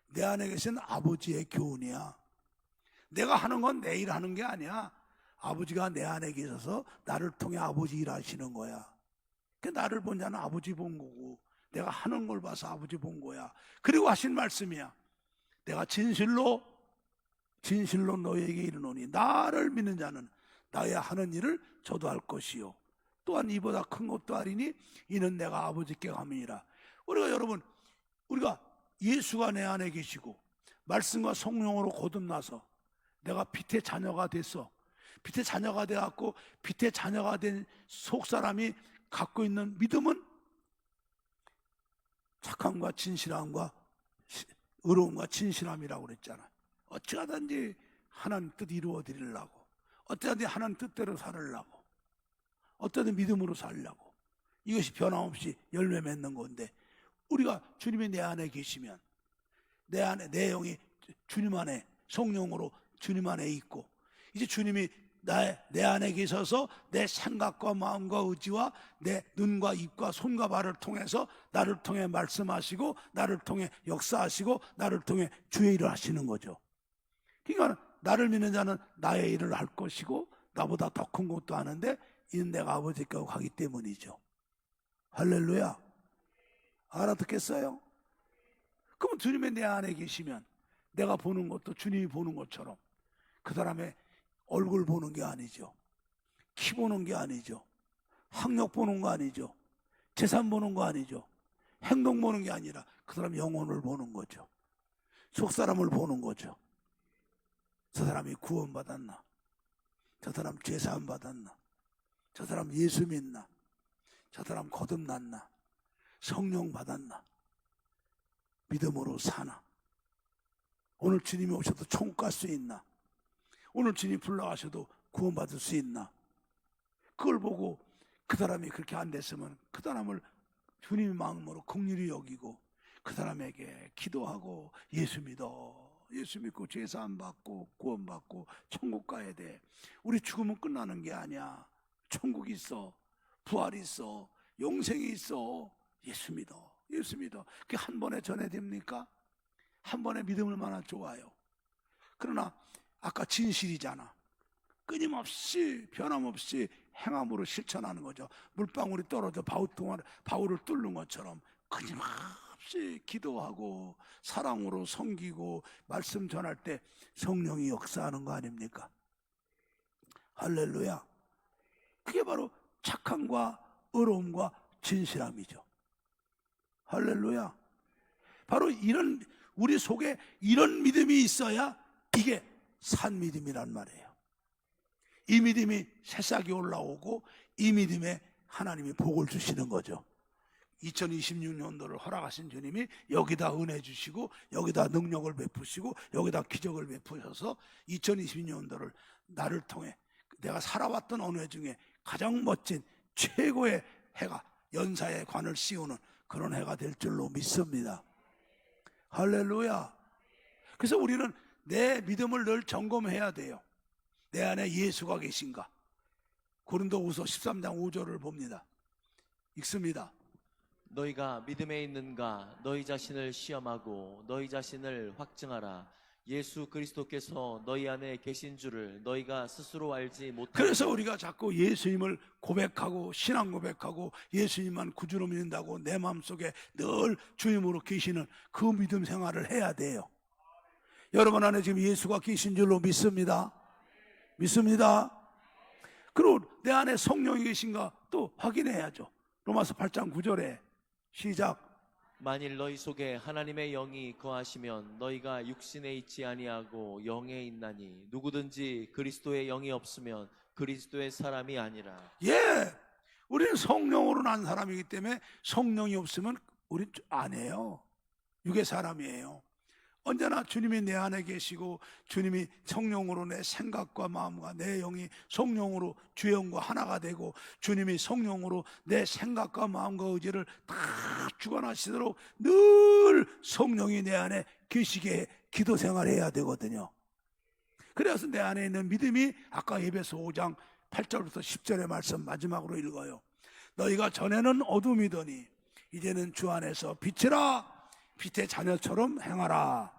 내 안에 계신 아버지의 교훈이야. 내가 하는 건 내 일 하는 게 아니야. 아버지가 내 안에 계셔서 나를 통해 아버지 일하시는 거야. 그 나를 본 자는 아버지 본 거고, 내가 하는 걸 봐서 아버지 본 거야. 그리고 하신 말씀이야. 내가 진실로 너에게 이르노니 나를 믿는 자는 나의 하는 일을 저도 할 것이요 또한 이보다 큰 것도 하리니 이는 내가 아버지께 감이니라. 우리가 예수가 내 안에 계시고 말씀과 성령으로 거듭나서 내가 빛의 자녀가 됐어. 빛의 자녀가 돼갖고 빛의 자녀가 된 속사람이 갖고 있는 믿음은 착함과 진실함과 의로움과 진실함이라고 그랬잖아. 어찌하든지 하나님 뜻 이루어 드리려고, 어찌하든지 하나님 뜻대로 살으려고, 어쩌든 믿음으로 살려고, 이것이 변함없이 열매 맺는 건데, 우리가 주님이 내 안에 계시면 내 안에 내 영이 주님 안에 성령으로 주님 안에 있고, 이제 주님이 내 안에 계셔서 내 생각과 마음과 의지와 내 눈과 입과 손과 발을 통해서 나를 통해 말씀하시고 나를 통해 역사하시고 나를 통해 주의 일을 하시는 거죠. 그러니까 나를 믿는 자는 나의 일을 할 것이고 나보다 더 큰 것도 하는데 이는 내가 아버지께 가기 때문이죠. 할렐루야. 알아듣겠어요? 그럼 주님이 내 안에 계시면 내가 보는 것도 주님이 보는 것처럼 그 사람의 얼굴 보는 게 아니죠. 키 보는 게 아니죠. 학력 보는 거 아니죠. 재산 보는 거 아니죠. 행동 보는 게 아니라 그 사람 영혼을 보는 거죠. 속사람을 보는 거죠. 저 사람이 구원받았나? 저 사람 죄사함 받았나? 저 사람 예수 믿나? 저 사람 거듭났나? 성령 받았나? 믿음으로 사나? 오늘 주님이 오셔도 천국 갈 수 있나? 오늘 주님 불러가셔도 구원받을 수 있나? 그걸 보고 그 사람이 그렇게 안 됐으면 그 사람을 주님의 마음으로 긍휼히 여기고 그 사람에게 기도하고 예수 믿고 죄사함 받고 구원받고 천국 가야 돼. 우리 죽으면 끝나는 게 아니야. 천국이 있어. 부활이 있어. 영생이 있어. 예수 믿어. 그게 한 번에 전해집니까? 한 번에 믿음을 얼마나 좋아요. 그러나 아까 진실이잖아. 끊임없이 변함없이 행함으로 실천하는 거죠. 물방울이 떨어져 바울을 뚫는 것처럼 끊임없이 기도하고 사랑으로 섬기고 말씀 전할 때 성령이 역사하는 거 아닙니까? 할렐루야. 그게 바로 착함과 의로움과 진실함이죠. 할렐루야. 바로 이런 우리 속에 이런 믿음이 있어야 이게 산 믿음이란 말이에요. 이 믿음이 새싹이 올라오고 이 믿음에 하나님이 복을 주시는 거죠. 2026년도를 허락하신 주님이 여기다 은혜 주시고 여기다 능력을 베푸시고 여기다 기적을 베푸셔서 2022년도를 나를 통해 내가 살아왔던 어느 해 중에 가장 멋진 최고의 해가 연사의 관을 씌우는 그런 해가 될 줄로 믿습니다. 할렐루야. 그래서 우리는 내 믿음을 늘 점검해야 돼요. 내 안에 예수가 계신가? 고린도후서 13장 5절을 봅니다. 읽습니다. 너희가 믿음에 있는가 너희 자신을 시험하고 너희 자신을 확증하라. 예수 그리스도께서 너희 안에 계신 줄을 너희가 스스로 알지 못하고. 그래서 우리가 자꾸 예수님을 고백하고 신앙 고백하고 예수님만 구주로 믿는다고 내 마음속에 늘 주님으로 계시는 그 믿음 생활을 해야 돼요. 여러분 안에 지금 예수가 계신 줄로 믿습니다. 그리고 내 안에 성령이 계신가 또 확인해야죠. 로마서 8장 9절에 시작. 만일 너희 속에 하나님의 영이 거하시면 너희가 육신에 있지 아니하고 영에 있나니 누구든지 그리스도의 영이 없으면 그리스도의 사람이 아니라. 예, 우리는 성령으로 난 사람이기 때문에 성령이 없으면 우린 안 해요. 육의 사람이에요. 언제나 주님이 내 안에 계시고 주님이 성령으로 내 생각과 마음과 내 영이 성령으로 주의 영과 하나가 되고 주님이 성령으로 내 생각과 마음과 의지를 다 주관하시도록 늘 성령이 내 안에 계시게 기도 생활해야 되거든요. 그래서 내 안에 있는 믿음이 아까 에베소 5장 8절부터 10절의 말씀 마지막으로 읽어요. 너희가 전에는 어둠이더니 이제는 주 안에서 빛이라. 빛의 자녀처럼 행하라.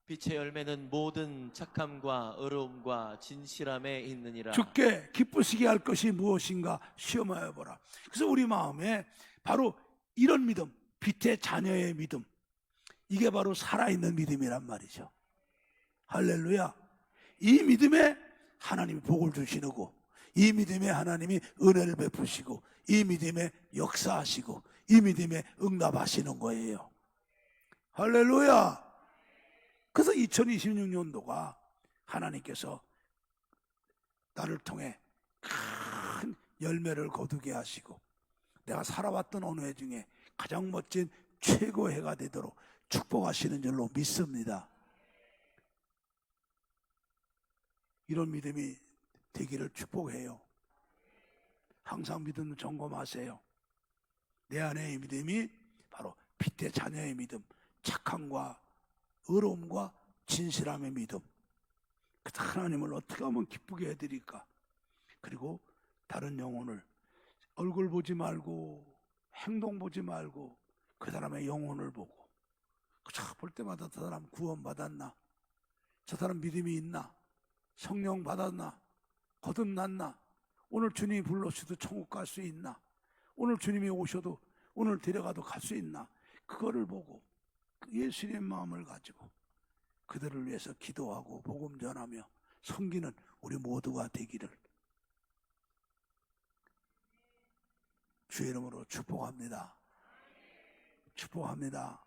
빛의 열매는 모든 착함과 의로움과 진실함에 있느니라. 주께 기쁘시게 할 것이 무엇인가 시험하여 보라. 그래서 우리 마음에 바로 이런 믿음, 빛의 자녀의 믿음, 이게 바로 살아있는 믿음이란 말이죠. 할렐루야. 이 믿음에 하나님이 복을 주시고, 이 믿음에 하나님이 은혜를 베푸시고, 이 믿음에 역사하시고, 이 믿음에 응답하시는 거예요. 할렐루야. 그래서 2026년도가 하나님께서 나를 통해 큰 열매를 거두게 하시고, 내가 살아왔던 어느 해 중에 가장 멋진 최고의 해가 되도록 축복하시는 줄로 믿습니다. 이런 믿음이 되기를 축복해요. 항상 믿음을 점검하세요. 내 안의 믿음이 바로 빛의 자녀의 믿음, 착함과 의로움과 진실함의 믿음. 그 하나님을 어떻게 하면 기쁘게 해드릴까? 그리고 다른 영혼을 얼굴 보지 말고 행동 보지 말고 그 사람의 영혼을 보고, 볼 때마다 저 사람 구원받았나? 저 사람 믿음이 있나? 성령 받았나? 거듭났나? 오늘 주님이 불러주셔도 천국 갈 수 있나? 오늘 주님이 오셔도 오늘 데려가도 갈 수 있나? 그거를 보고 예수님의 마음을 가지고 그들을 위해서 기도하고 복음 전하며 섬기는 우리 모두가 되기를 주의 이름으로 축복합니다. 축복합니다.